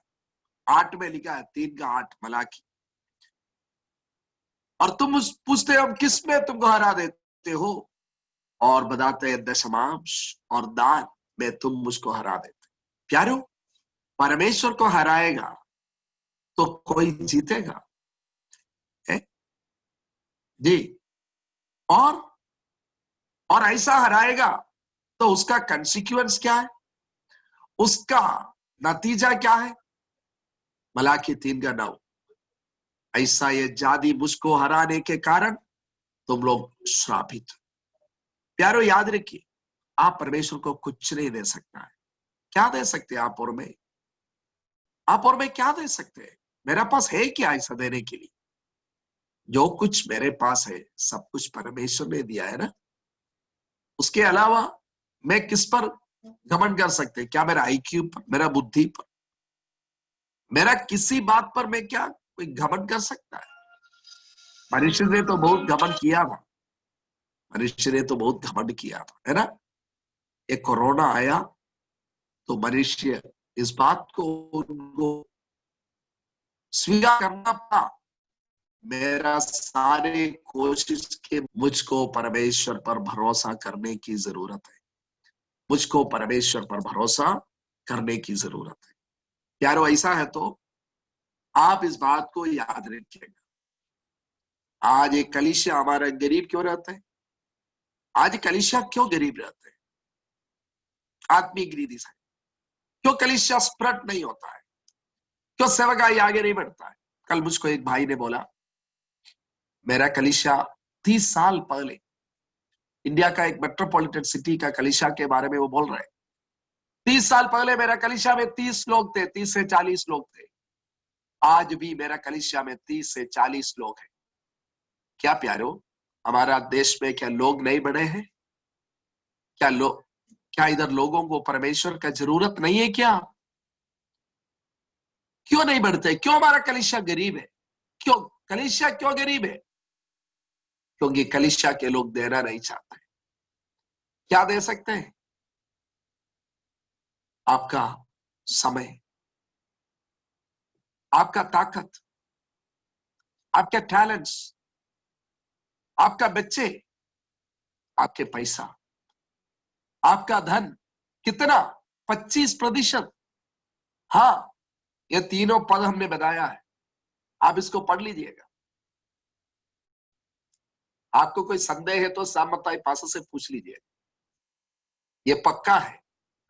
8 में लिखा है, 3 का 8 मलाकी। और तुम पूछते हो हम किस में तुमको हरा देते हो, और बताते हैं दशमांश और दान में तुम मुझको हरा देते। प्यारो, परमेश्वर को हराएगा तो कोई जीतेगा है? जी। और ऐसा हराएगा तो उसका कंसिक्वेंस क्या है, उसका नतीजा क्या है? मलाकी 3 का 9। ऐसा ये जाति मुझको हराने के कारण तुम लोग श्रापित। प्यारो याद रखिए, आप परमेश्वर को कुछ नहीं दे सकता है। क्या दे सकते हैं आप और मैं? आप और मैं क्या दे सकते हैं? मेरा पास है क्या ऐसा देने के लिए? जो कुछ मेरे पास है सब कुछ परमेश्वर ने दिया है ना। उसके अलावा मैं किस पर घमंड कर सकते? क्या मेरा आईक्यू पर, मेरा बुद्धि पर, मेरा किसी बात पर मैं क्या कोई घमंड कर सकता है? मनुष्य ने तो बहुत घमंड किया था। मनुष्य ने तो बहुत घमंड किया था, है ना। ये कोरोना आया तो मनुष्य इस बात को उनको स्वीकार करना पड़ा। मेरा सारे कोशिश के मुझको परमेश्वर पर भरोसा करने की जरूरत है। मुझको परमेश्वर पर भरोसा करने की जरूरत है। यारो ऐसा है तो आप इस बात को याद रखिएगा। आज एक कलीसिया हमारा गरीब क्यों रहता है? आज कलीसिया क्यों गरीब रहता है? आत्मिक रीति से क्यों कलीसिया स्प्रेड नहीं होता है? क्यों सेवकाई आगे नहीं बढ़ता है? कल मुझको एक भाई ने बोला, मेरा कलीसिया 30 साल पहले, इंडिया का एक मेट्रोपॉलिटन सिटी का कलीसिया के बारे में वो बोल रहे हैं, 30 साल पहले मेरा कलीसिया में 30 लोग थे, 30 से 40 लोग थे। आज भी मेरा कलीसिया में 30 से 40 लोग हैं। क्या प्यारो, हमारा देश में क्या लोग नहीं बढ़े हैं? क्या इधर लोगों को परमेश्वर का जरूरत नहीं है क्या? क्यों नहीं बढ़ते? क्यों हमारा कलीसिया गरीब है? क्यों कलीसिया क्यों गरीब है? क्योंकि कलीसिया के लोग देना नहीं चाहते। क्या दे सकते हैं? आपका समय, आपका ताकत, आपके टैलेंट्स, आपका बच्चे, आपके पैसा, आपका धन। कितना? 25%। हाँ, ये तीनों पद हमने बताया है, आप इसको पढ़ लीजिएगा। आपको कोई संदेह है तो सामताई पासा से पूछ लीजिए, ये पक्का है।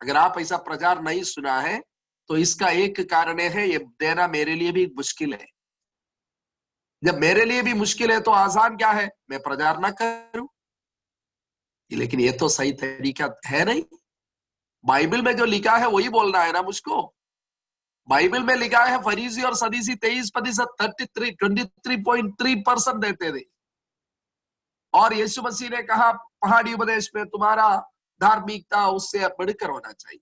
अगर आप ऐसा प्रचार नहीं सुना है तो इसका एक कारण है, ये देना मेरे लिए भी मुश्किल है। जब मेरे लिए भी मुश्किल है तो आसान क्या है, मैं प्रचार ना करूं। लेकिन ये तो सही तरीका है नहीं। बाइबल में जो लिखा है वही बोलना है ना मुझको। बाइबल में लिखा है फरीसी और सदीसी 23%, 23.3% देते थे। और यीशु मसीह ने कहा पहाड़ी उपदेश में, तुम्हारा धार्मिकता उससे बढ़कर होना चाहिए।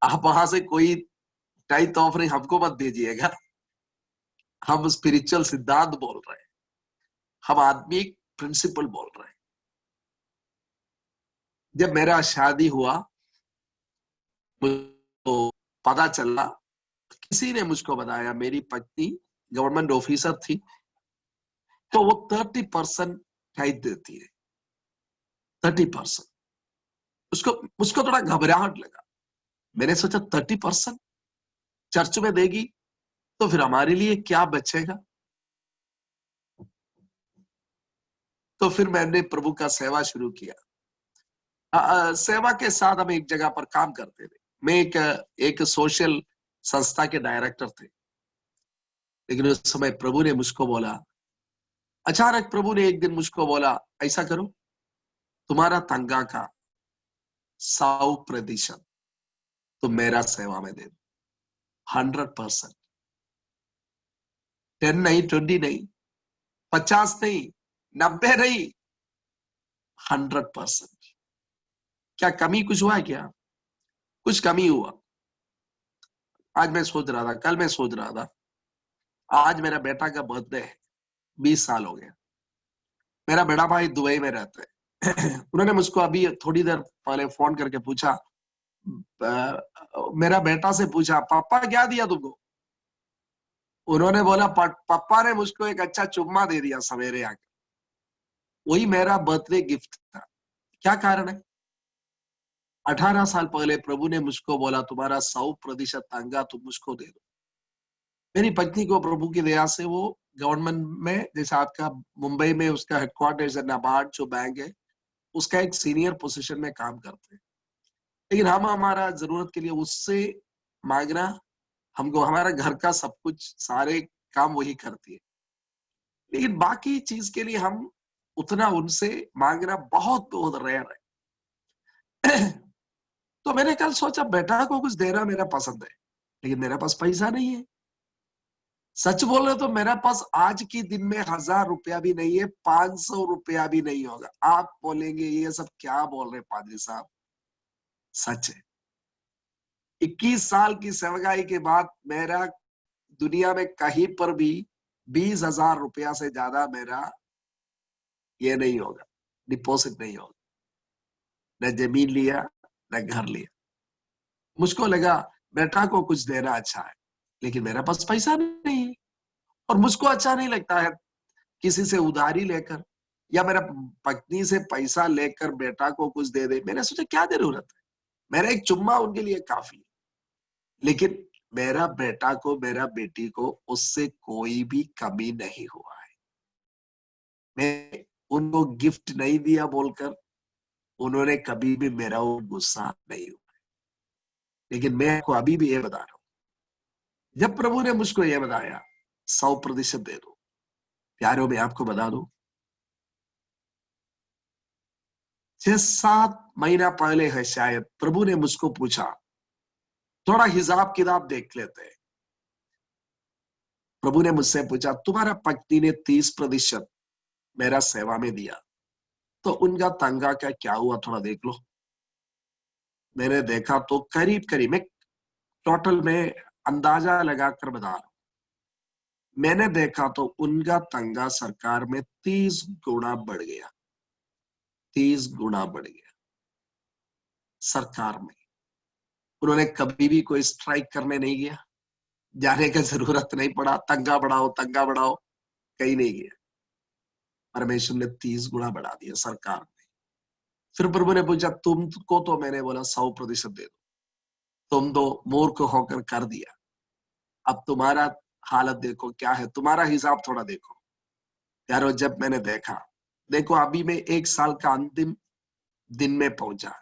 आप वहां से कोई टाइट ऑफरिंग हमको मत दीजिएगा। हम स्पिरिचुअल सिद्धांत बोल रहे हैं, हम आत्मिक प्रिंसिपल बोल रहे हैं। जब मेरा शादी हुआ तो पता चला, किसी ने मुझको बताया, मेरी पत्नी गवर्नमेंट ऑफिसर थी, तो वो 30% टैक्स देती है। 30%। उसको मुझको थोड़ा घबराहट लगा। मैंने सोचा 30% चर्च में देगी तो फिर हमारे लिए क्या बचेगा। तो फिर मैंने प्रभु का सेवा शुरू किया। सेवा के साथ हम एक जगह पर काम करते थे। मैं एक सोशल संस्था के डायरेक्टर थे। लेकिन उस समय प्रभु ने मुझको बोला, अचानक प्रभु ने एक दिन मुझको बोला, ऐसा करो, तुम्हारा तनख्वाह का 100% तुम मेरा सेवा में दे दो। 100%। 10 नहीं, 20 नहीं, 50 नहीं, 90 नहीं, 100%। क्या कमी कुछ हुआ क्या? कुछ कमी हुआ? आज मैं सोच रहा था, कल मैं सोच रहा था, आज मेरा बेटा का बर्थडे है। 20 साल हो गए। मेरा बड़ा भाई दुबई में रहता है। उन्होंने मुझको अभी थोड़ी देर पहले फोन करके पूछा, मेरा बेटा से पूछा, पापा क्या दिया तुमको? उन्होंने बोला, पापा ने मुझको एक अच्छा चुम्मा दे दिया सवेरे आके। वही मेरा बर्थडे गिफ्ट था। क्या कारण है? 18 साल पहले प्रभु ने मुझको बोला, तुम्हारा 100% तनख्वाह तुम मुझको दे दो। मेरी पत्नी को प्रभु की दया से वो गवर्नमेंट में, जैसे आपका मुंबई में उसका हेडक्वार्टर्स है नाबार्ड जो बैंक है, उसका एक सीनियर पोजीशन में काम करते हैं। लेकिन हम हमारा जरूरत के लिए उससे मांगना, हमको हमारा घर का सब कुछ सारे काम वही करती है। लेकिन बाकी चीज के लिए हम उतना उनसे मांगना बहुत बहुत रेयर है। तो मैंने कल सोचा बेटा को कुछ देना मेरा पसंद है, लेकिन मेरे पास पैसा नहीं है। सच बोल रहे तो मेरे पास आज के दिन में 1000 रुपया भी नहीं है, 500 रुपया भी नहीं होगा। आप बोलेंगे ये सब क्या बोल रहे पादरी साहब? सच है। 21 साल की सेवकाई के बाद मेरा दुनिया में कहीं पर भी 20,000 रुपया से ज्यादा मेरा ये नहीं होगा, डिपॉजिट नहीं होगा। न जमीन लिया, न घर लिया। मुझको लगा बेटा को कुछ देना अच्छा है, लेकिन मेरे पास पैसा नहीं है। और मुझको अच्छा नहीं लगता है किसी से उधारी लेकर या मेरा पत्नी से पैसा लेकर बेटा को कुछ दे दे। मैंने सोचा क्या जरूरत है, मेरा एक चुम्मा उनके लिए काफी है। लेकिन मेरा बेटा को, मेरा बेटी को उससे कोई भी कमी नहीं हुआ है। मैं उनको गिफ्ट नहीं दिया बोलकर उन्होंने कभी भी मेरा वो गुस्सा नहीं हुआ। लेकिन मैं आपको अभी भी ये बता रहा हूं, जब प्रभु ने मुझको ये बताया 100% दे दो, प्यारों में आपको बता दूं, 6-7 महीना पहले है शायद, प्रभु ने मुझको पूछा, थोड़ा हिसाब किताब देख लेते हैं। प्रभु ने मुझसे पूछा, तुम्हारा पत्नी ने 30% मेरा सेवा में दिया, तो उनका तनख्वाह का क्या हुआ, थोड़ा देख लो। मैंने देखा तो करीब करीब, मैं टोटल में अंदाजा लगाकर बता रहा हूं, मैंने देखा तो उनका तनख्वाह सरकार में 30 गुना बढ़ गया। 30 गुना बढ़ गया सरकार में। उन्होंने कभी भी कोई स्ट्राइक करने नहीं गया, जाने का जरूरत नहीं पड़ा, तनख्वाह बढ़ाओ तनख्वाह बढ़ाओ, कहीं नहीं गया। परमेश्वर ने 30 गुना बढ़ा दिया सरकार में। फिर प्रभु ने पूछा, तुमको तो मैंने बोला 100% दे दो, तुम तो मूर्ख होकर कर दिया। अब तुम्हारा हालत देखो क्या है, तुम्हारा हिसाब थोड़ा देखो। यारो जब मैंने देखा, देखो अभी मैं 1 साल का अंतिम दिन में पहुंचा है।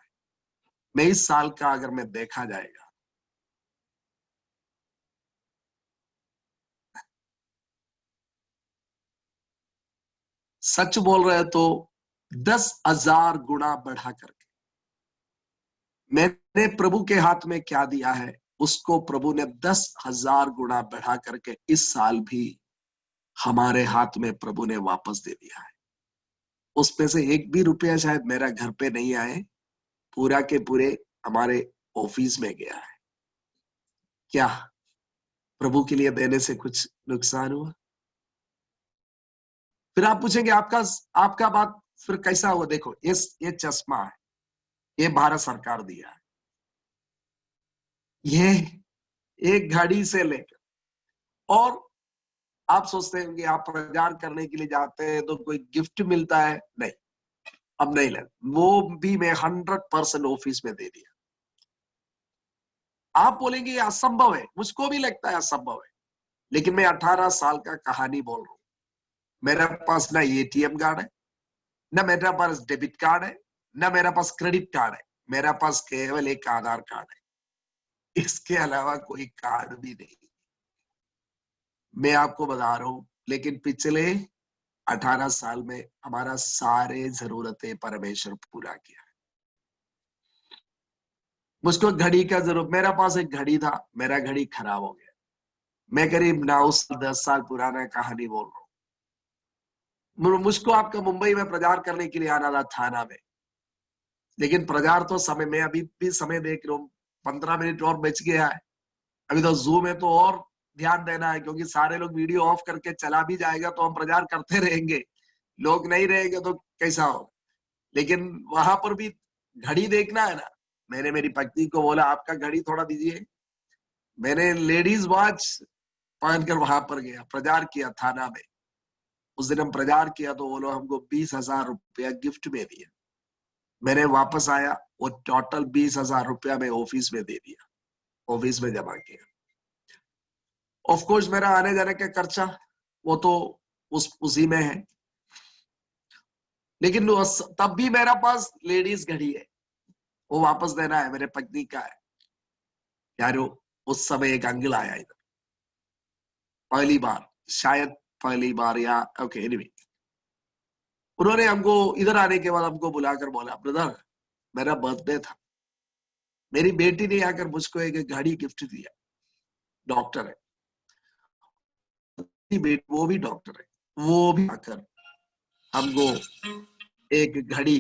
मैं इस साल का अगर मैं देखा जाएगा, सच बोल रहे तो 10,000 गुना बढ़ा करके। मैंने प्रभु के हाथ में क्या दिया है, उसको प्रभु ने 10,000 गुना बढ़ा करके इस साल भी हमारे हाथ में प्रभु ने वापस दे दिया है। उसमें से एक भी रुपया शायद मेरा घर पे नहीं आए, पूरा के पूरे हमारे ऑफिस में गया है। क्या प्रभु के लिए देने से कुछ नुकसान हुआ? फिर आप पूछेंगे आपका बात फिर कैसा हुआ? देखो, ये चश्मा है, ये भारत सरकार दिया है। ये एक घड़ी से लेकर, और आप सोचते होंगे आप प्रचार करने के लिए जाते हैं तो कोई गिफ्ट मिलता है? नहीं, अब नहीं लगा, वो भी मैं 100% ऑफिस में दे दिया। आप बोलेंगे ये असंभव है, मुझको भी लगता है असंभव है, लेकिन मैं 18 साल का कहानी बोल रहा हूं। मेरे पास ना एटीएम कार्ड है, ना मेरे पास डेबिट कार्ड है, ना मेरे पास क्रेडिट कार्ड है, मेरे पास केवल एक आधार कार्ड है। इसके अलावा कोई कार्ड भी नहीं। मैं आपको बता रहा हूं, लेकिन पिछले 18 साल में हमारा सारे जरूरतें परमेश्वर पूरा किया। मुझको घड़ी का जरूरत, मेरे पास एक घड़ी था, मेरा घड़ी खराब हो गया। मैं करीब 9-10 साल पुराना कहानी बोल रहा हूँ। मुझको आपका मुंबई में प्रचार करने के लिए आना था, थाना में, लेकिन प्रचार तो समय, मैं अभी भी समय देख रहा हूँ, 15 मिनट और बच गया है। अभी तो जूम है तो और ध्यान देना है, क्योंकि सारे लोग वीडियो ऑफ करके चला भी जाएगा तो हम प्रचार करते रहेंगे, लोग नहीं रहेंगे तो कैसा हो। लेकिन वहां पर भी घड़ी देखना है ना। मैंने मेरी पत्नी को बोला आपका घड़ी थोड़ा दीजिए। मैंने लेडीज वॉच पहनकर वहां पर गया, प्रचार किया थाना में। उस दिन हम प्रचार किया तो वो लोग हमको 20,000 रुपया गिफ्ट में दिया। मैंने वापस आया, वो टोटल 20,000 रुपया मैं ऑफिस में दे दिया, ऑफिस में जमा किया। ऑफ कोर्स मेरा आने जाने का खर्चा वो तो उसी में है, लेकिन तब भी मेरा पास लेडीज घड़ी है, वो वापस देना है, मेरे पत्नी का है। यारो, उस समय एक अंकल आया इधर, पहली बार, शायद पहली बार, या ओके एनीवे, उन्होंने हमको इधर आने के बाद हमको बुलाकर बोला ब्रदर, मेरा बर्थडे था, मेरी बेटी ने आकर मुझको एक घड़ी गिफ्ट दिया। डॉक्टर है बेटी, वो भी डॉक्टर है, वो भी आकर हमको एक घड़ी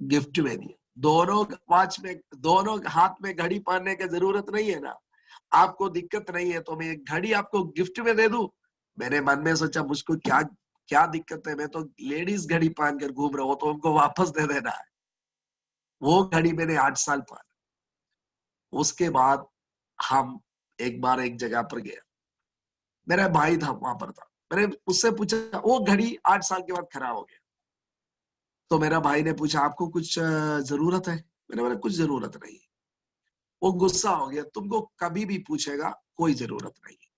गिफ्ट में दिया। दोनों वॉच में, दोनों हाथ में घड़ी पहनने की जरूरत नहीं है ना। आपको दिक्कत नहीं है तो मैं एक घड़ी आपको गिफ्ट में दे दूं। मैंने मन में सोचा मुझको क्या क्या दिक्कत है, मैं तो लेडीज घड़ी पहन कर घूम रहा हूँ, तो उनको वापस दे देना है। वो घड़ी मैंने 8 साल पहना। उसके बाद हम एक बार एक जगह पर गया, मेरा भाई था वहां पर था, मैंने उससे पूछा, वो घड़ी 8 साल के बाद खराब हो गया। तो मेरा भाई ने पूछा आपको कुछ जरूरत है? मैंने बोला कुछ जरूरत नहीं। वो गुस्सा हो गया, तुमको कभी भी पूछेगा कोई जरूरत नहीं है,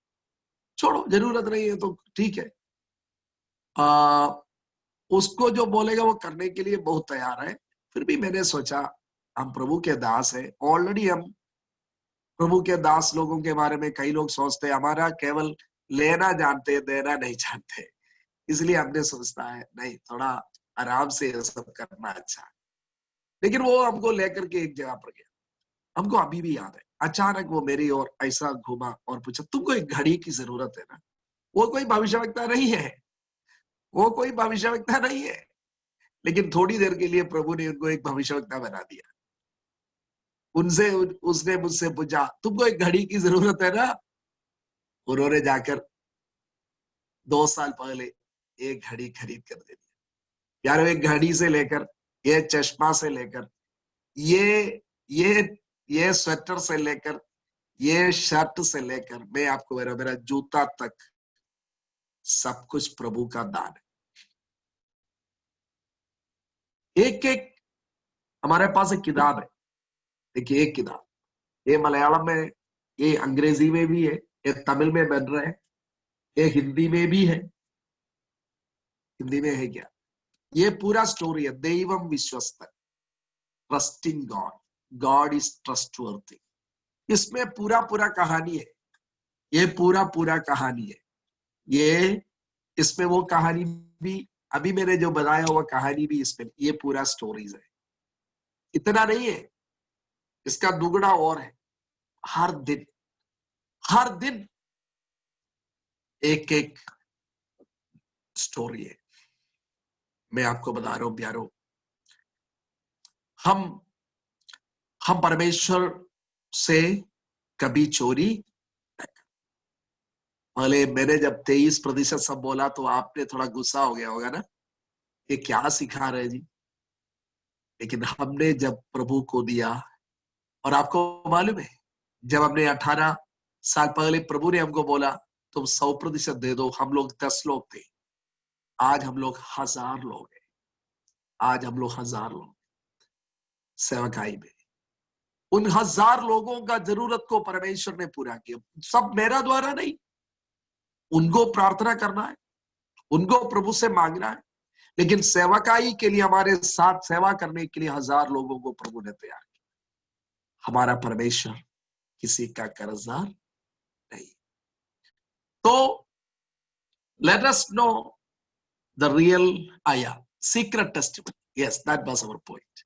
छोड़ो, जरूरत नहीं है तो ठीक है। आ, उसको जो बोलेगा वो करने के लिए बहुत तैयार है। फिर भी मैंने सोचा हम प्रभु के दास है, ऑलरेडी हम प्रभु के दास लोगों के बारे में कई लोग सोचते हैं हमारा केवल लेना जानते, देना नहीं जानते, इसलिए हमने सोचता है नहीं, थोड़ा आराम से ये सब करना अच्छा है। लेकिन वो हमको लेकर के एक जगह पर गया, हमको अभी भी याद है, अचानक वो मेरी ओर ऐसा घूमा और पूछा तुमको एक घड़ी की जरूरत है ना? वो कोई भविष्यवक्ता नहीं है, वो कोई भविष्यवक्ता नहीं है, लेकिन थोड़ी देर के लिए प्रभु ने उनको एक भविष्यवक्ता बना दिया। उसने मुझसे पूछा तुमको एक घड़ी की जरूरत है ना? उन्होंने जाकर 2 साल पहले एक घड़ी खरीद कर दे दी। यार, एक घड़ी से लेकर, ये चश्मा से लेकर, ये ये ये स्वेटर से लेकर, ये शर्ट से लेकर, मैं आपको मेरा मेरा जूता तक, सब कुछ प्रभु का दान है। एक एक हमारे पास एक किताब है, देखिए एक किताब, ये मलयालम में, ये अंग्रेजी में भी है, ये तमिल में बन रहा है, ये हिंदी में भी है। हिंदी में है क्या? ये पूरा स्टोरी है, दैवम विश्वस्त, trusting God, God is trustworthy. इसमें पूरा पूरा कहानी है, ये पूरा पूरा कहानी है। ये इसमें वो कहानी भी अभी मैंने जो बताया हुआ कहानी भी इसमें, ये पूरा स्टोरीज है। इतना नहीं है, इसका दुगना और है। हर दिन एक एक स्टोरी है। मैं आपको बता रहा हूं प्यारो, हम परमेश्वर से कभी चोरी। पहले मैंने जब 23% सब बोला तो आपने थोड़ा गुस्सा हो गया होगा ना, ये क्या सिखा रहे जी। लेकिन हमने जब प्रभु को दिया, और आपको मालूम है, जब हमने 18 साल पहले प्रभु ने हमको बोला तुम 100% दे दो, हम लोग 10 लोग थे। आज हम लोग 1000 लोग हैं। आज हम लोग 1000 लोग सेवकाई में। उन 1000 लोगों का जरूरत को परमेश्वर ने पूरा किया। सब मेरा द्वारा नहीं, उनको प्रार्थना करना है, उनको प्रभु से मांगना है, लेकिन सेवकाई के लिए हमारे साथ सेवा करने के लिए 1000 लोगों को प्रभु ने तैयार किया। हमारा परमेश्वर किसी का कर्जदार नहीं। तो let us know the real आया secret testimony. Yes, that was our point.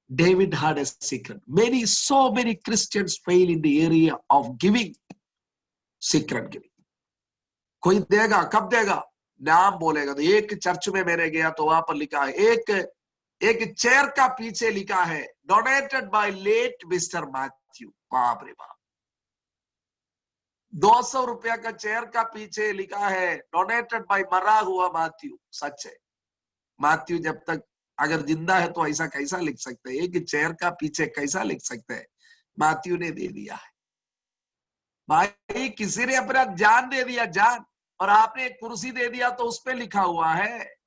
David had a secret. So many Christians fail in the area of giving, secret giving. कोई देगा, कब देगा? नाम बोलेगा। तो एक चर्च में मैंने गया तो वहां पर लिखा है, एक चेयर का पीछे लिखा है donated by late mister Matthew. बाप रे बाप, 200 रुपया का चेयर का पीछे लिखा है डोनेटेड बाय मरा हुआ मैथ्यू। सच है, मैथ्यू जब तक अगर जिंदा है तो ऐसा कैसा लिख सकते हैं? एक चेयर का पीछे कैसा लिख सकते हैं? मैथ्यू ने दे दिया है भाई, किसी ने अपना जान दे दिया, जान, और आपने एक कुर्सी दे दिया तो उस पे लिखा हुआ है।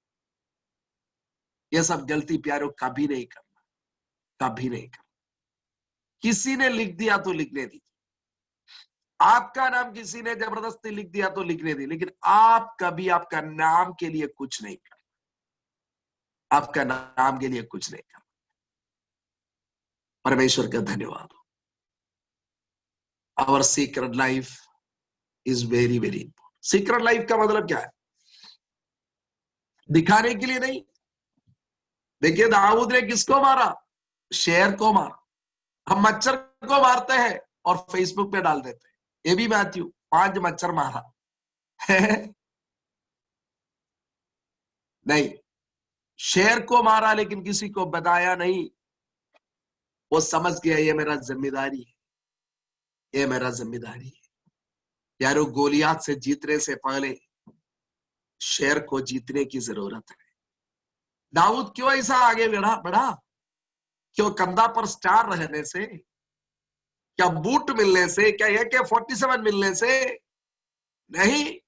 ये सब गलती प्यारो कभी नहीं करना, कभी नहीं करना। किसी ने लिख दिया तो लिखने दी, आपका नाम किसी ने जबरदस्ती लिख दिया तो लिखने दी, लेकिन आप कभी आपका नाम के लिए कुछ नहीं करना, आपका नाम के लिए कुछ नहीं करना। परमेश्वर का धन्यवाद हो। Our secret life is very very important. Secret life का मतलब क्या है? दिखाने के लिए नहीं। देखिए दाऊद ने किसको मारा? शेर को मारा। हम मच्छर को मारते हैं और फेसबुक पे डाल देते हैं, ये भी मैथ्यू 5 मच्छर मारा नहीं, शेर को मारा लेकिन किसी को बताया नहीं। वो समझ गया ये मेरा जिम्मेदारी है, ये मेरा जिम्मेदारी है। यारो गोलियात से जीतने से पहले शेर को जीतने की जरूरत है। दाऊद क्यों ऐसा आगे बढ़ा? क्यों? कंधा पर स्टार रहने से? क्या बूट मिलने से? क्या AK-47 मिलने से? नहीं,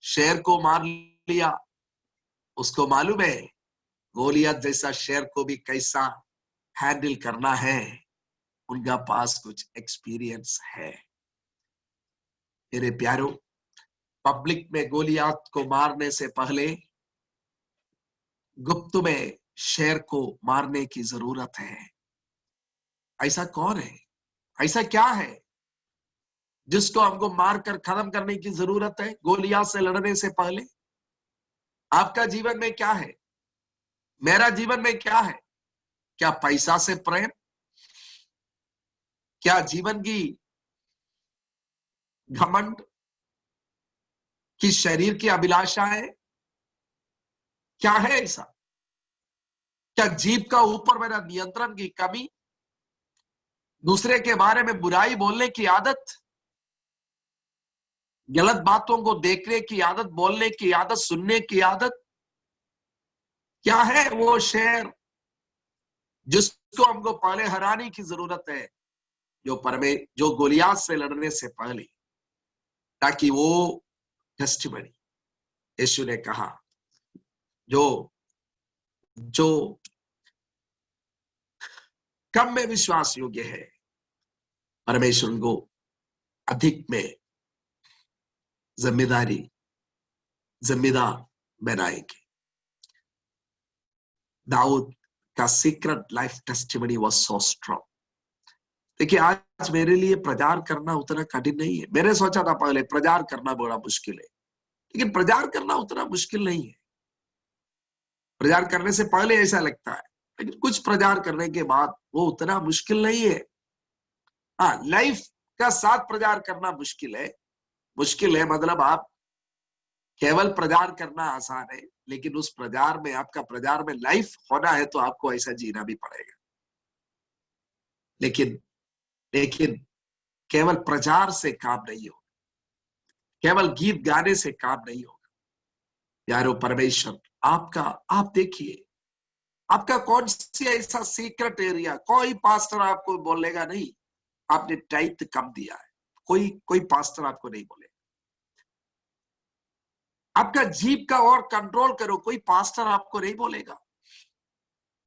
शेर को मार लिया। उसको मालूम है गोलियत जैसा शेर को भी कैसा हैंडल करना है, उनका पास कुछ एक्सपीरियंस है। मेरे प्यारों, पब्लिक में गोलियत को मारने से पहले गुप्त में शेर को मारने की जरूरत है। ऐसा कौन है? ऐसा क्या है जिसको हमको मारकर खत्म करने की जरूरत है गोलियत से लड़ने से पहले? आपका जीवन में क्या है? मेरा जीवन में क्या है? क्या पैसा से प्रेम? क्या जीवन की घमंड? कि शरीर की अभिलाषाएं? क्या है ऐसा? क्या जीभ का ऊपर मेरा नियंत्रण की कमी? दूसरे के बारे में बुराई बोलने की आदत? गलत बातों को देखने की आदत, बोलने की आदत, सुनने की आदत? क्या है वो शेर जिसको हमको पहले हराने की जरूरत है, जो गोलियत से लड़ने से पहले, ताकि वो टेस्टिमनी, यीशु ने कहा, जो कम में विश्वास योग्य है परमेश्वर को अधिक में जिम्मेदार बनाएंगे। दाऊद का secret life testimony was so strong. देखिए आज मेरे लिए प्रचार करना उतना कठिन नहीं है। मैंने सोचा था पहले प्रचार करना बड़ा मुश्किल है, लेकिन प्रचार करना उतना मुश्किल नहीं है। प्रचार करने से पहले ऐसा लगता है, लेकिन कुछ प्रचार करने के बाद वो उतना मुश्किल नहीं है। हाँ, लाइफ का साथ प्रचार करना मुश्किल है मतलब आप केवल प्रचार करना आसान है, लेकिन उस प्रचार में आपका प्रचार में लाइफ होना है तो आपको ऐसा जीना भी पड़ेगा। लेकिन लेकिन केवल प्रचार से काम नहीं होगा, केवल गीत गाने से काम नहीं होगा। यारो परमेश्वर आप देखिए, आपका कौन सी ऐसा सीक्रेट एरिया, कोई पास्टर आपको बोलेगा नहीं आपने टाइट कम दिया है, कोई पास्टर आपको नहीं बोलेगा। आपका जीभ का और कंट्रोल करो, कोई पास्टर आपको नहीं बोलेगा।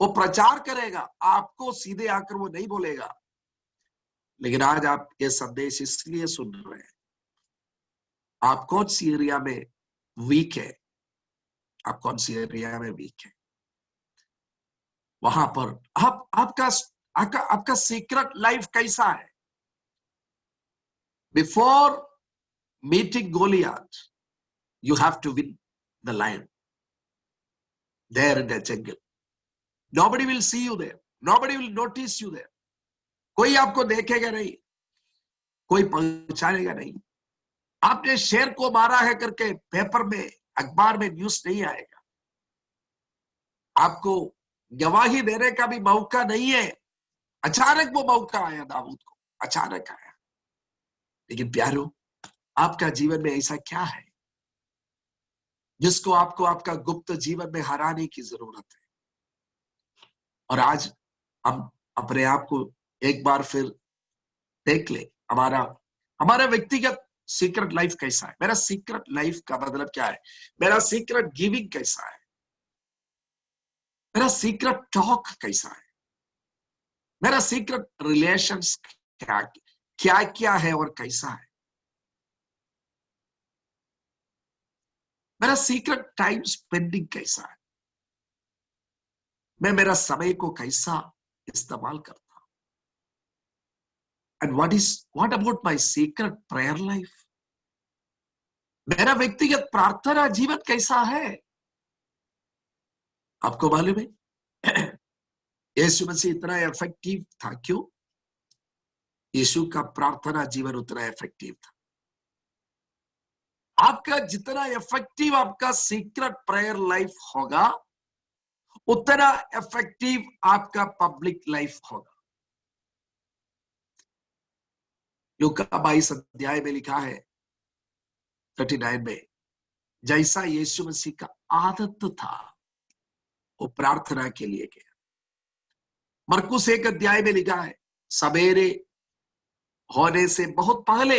वो प्रचार करेगा, आपको सीधे आकर वो नहीं बोलेगा। लेकिन आज आप ये संदेश इसलिए सुन रहे हैं, आप कौन सी एरिया में वीक है, आप कौन सी एरिया में वीक है, वहां पर आपका सीक्रेट लाइफ कैसा है। Before meeting Goliath, you have to win the lion there in the jungle. Nobody will see you there, nobody will notice you there. कोई आपको देखेगा नहीं, कोई पहचानेगा नहीं। आपने शेर को मारा है करके पेपर में, अखबार में न्यूज नहीं आएगा। आपको गवाही देने का भी मौका नहीं है। अचानक वो मौका आया दाऊद को, अचानक आया। लेकिन प्यारो, आपका जीवन में ऐसा क्या है जिसको आपको आपका गुप्त जीवन में हराने की जरूरत है। और आज हम अपने आप को एक बार फिर देख ले, हमारा व्यक्तिगत सीक्रेट लाइफ कैसा है। मेरा सीक्रेट लाइफ का मतलब क्या है, मेरा सीक्रेट गिविंग कैसा है, मेरा सीक्रेट टॉक कैसा है, मेरा सीक्रेट रिलेशंस क्या है और कैसा है, मेरा सीक्रेट टाइम स्पेंडिंग कैसा है, मैं मेरा समय को कैसा इस्तेमाल करता हूं। And what about my secret prayer life, मेरा व्यक्तिगत प्रार्थना जीवन कैसा है। आपको मालूम है यीशु मसीह इतना इफेक्टिव था, क्यों? यीशु का प्रार्थना जीवन उतना इफेक्टिव था। आपका जितना इफेक्टिव आपका सीक्रेट प्रेयर लाइफ होगा, उतना इफेक्टिव आपका पब्लिक लाइफ होगा। लूका 22 अध्याय में लिखा है 39 में, जैसा यीशु मसीह का आदत था वो प्रार्थना के लिए गया। मरकुस 1 अध्याय में लिखा है, सवेरे होने से बहुत पहले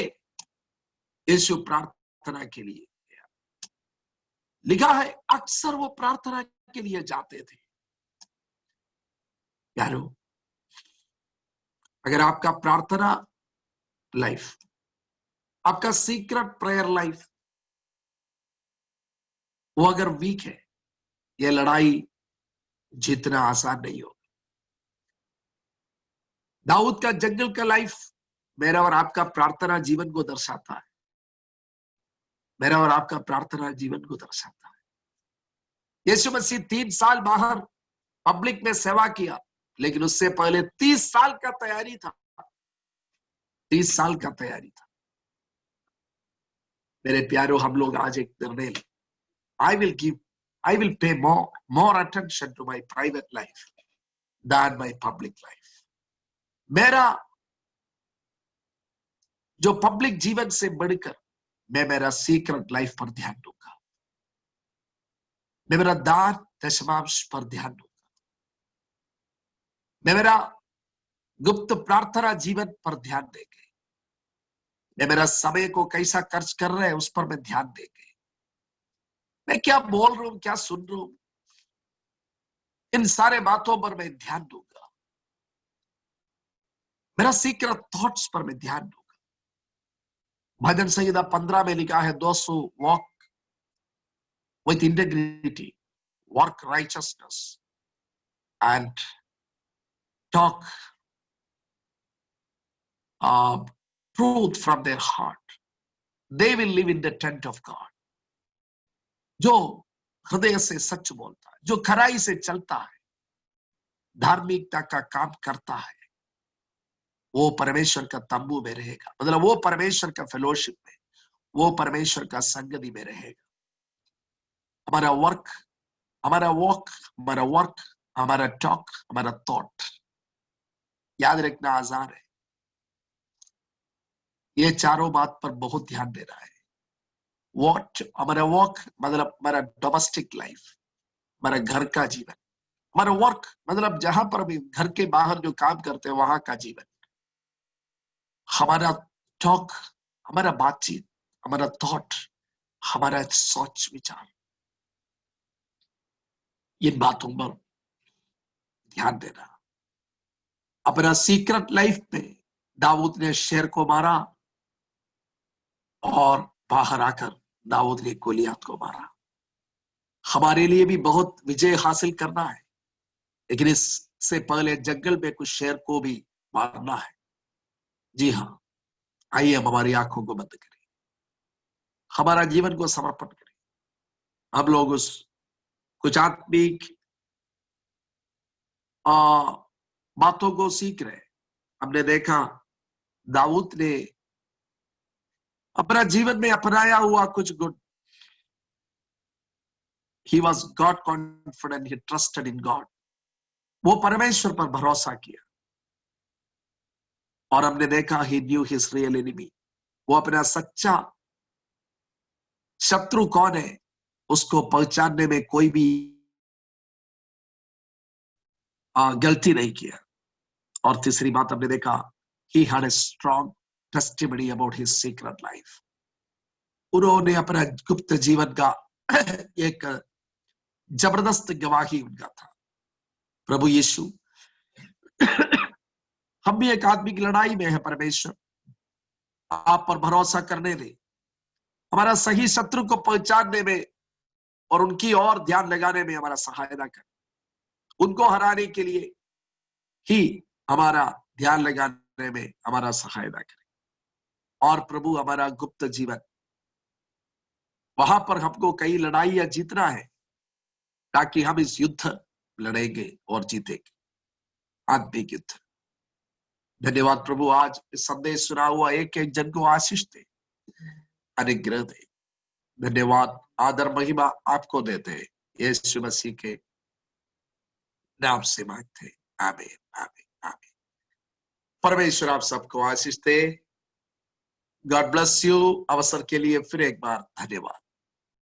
यीशु प्रार्थना के लिए गया। लिखा है अक्सर वो प्रार्थना के लिए जाते थे। यारो, अगर आपका प्रार्थना लाइफ, आपका सीक्रेट प्रेयर लाइफ वो अगर वीक है, ये लड़ाई जीतना आसान नहीं होगा। दाऊद का जंगल का लाइफ मेरा और आपका प्रार्थना जीवन को दर्शाता है, मेरा और आपका प्रार्थना जीवन को दर्शाता है। यीशु मसीह 3 साल बाहर पब्लिक में सेवा किया, लेकिन उससे पहले 30 साल का तैयारी था, 30 साल का तैयारी था। मेरे प्यारो, हम लोग आज एक निर्णय लें, I will pay more attention to my private life than my public life. मेरा जो पब्लिक जीवन से बढ़कर मैं मेरा सीक्रेट लाइफ पर ध्यान दूंगा, मैं मेरा दान दशमांश पर ध्यान दूंगा, मैं मेरा गुप्त प्रार्थना जीवन पर ध्यान देंगे, मैं मेरा समय को कैसा खर्च कर रहे हैं उस पर मैं ध्यान देंगे, मैं क्या बोल रहा हूं, क्या सुन रहा हूं, इन सारे बातों पर मैं ध्यान दूंगा, मेरा सीक्रेट थॉट्स पर मैं ध्यान दूंगा। भजन संहिता 15 में लिखा है, those who walk with integrity, work righteousness and talk truth from their heart, they will live in the tent of God. जो हृदय से सच बोलता है, जो खराई से चलता है, धार्मिकता का काम करता है, वो परमेश्वर का तंबू में रहेगा। मतलब वो परमेश्वर का फेलोशिप में, वो परमेश्वर का संगति में रहेगा। हमारा वर्क, हमारा वॉक, हमारा वर्क, हमारा टॉक, हमारा थॉट, याद रखना आसान है। ये चारों बात पर बहुत ध्यान देना है। वॉट, हमारा वॉक मतलब हमारा डोमेस्टिक लाइफ, हमारा घर का जीवन। हमारा वर्क मतलब जहां पर भी घर के बाहर जो काम करते हैं वहां का जीवन। हमारा टॉक, हमारा बातचीत, हमारा थॉट, हमारा सोच विचार, इन बातों पर ध्यान देना। अपना सीक्रेट लाइफ में दाऊद ने शेर को मारा और बाहर आकर दाऊद ने गोलियत को मारा। हमारे लिए भी बहुत विजय हासिल करना है, लेकिन इससे पहले जंगल में कुछ शेर को भी मारना है। जी हाँ, आइए हम हमारी आंखों को बंद करें, हमारा जीवन को समर्पण करें। हम लोग उस कुछ आत्मिक बातों को सीख रहे हैं। हमने देखा दाऊद ने अपना जीवन में अपनाया हुआ कुछ गुण। He was God confident, he trusted in God. वो परमेश्वर पर भरोसा किया। और हमने देखा he knew his real enemy. वो अपना सच्चा शत्रु कौन है उसको पहचानने में कोई भी गलती नहीं किया। और तीसरी बात हमने देखा he had a strong testimony about his secret life. उन्होंने अपना गुप्त जीवन का एक जबरदस्त गवाही उनका था। प्रभु यीशु, हम भी एक आदमी की लड़ाई में है। परमेश्वर आप पर भरोसा करने में, हमारा सही शत्रु को पहचानने में और उनकी ओर ध्यान लगाने में हमारा सहायता करें। उनको हराने के लिए ही हमारा ध्यान लगाने में हमारा सहायता करें। और प्रभु हमारा गुप्त जीवन, वहां पर हमको कई लड़ाइयां जीतना है ताकि हम इस युद्ध लड़ेंगे और जीतेंगे, आत्मिक युद्ध। धन्यवाद प्रभु, आज इस संदेश सुना हुआ एक एक जन को आशीष दे, अनुग्रह दे। धन्यवाद, आदर महिमा आपको देते हैं, यीशु मसीह के नाम से मांगते हैं। आमीन, आमीन, आमीन। परमेश्वर आप सबको आशीष दे। God bless you. अवसर के लिए फिर एक बार धन्यवाद।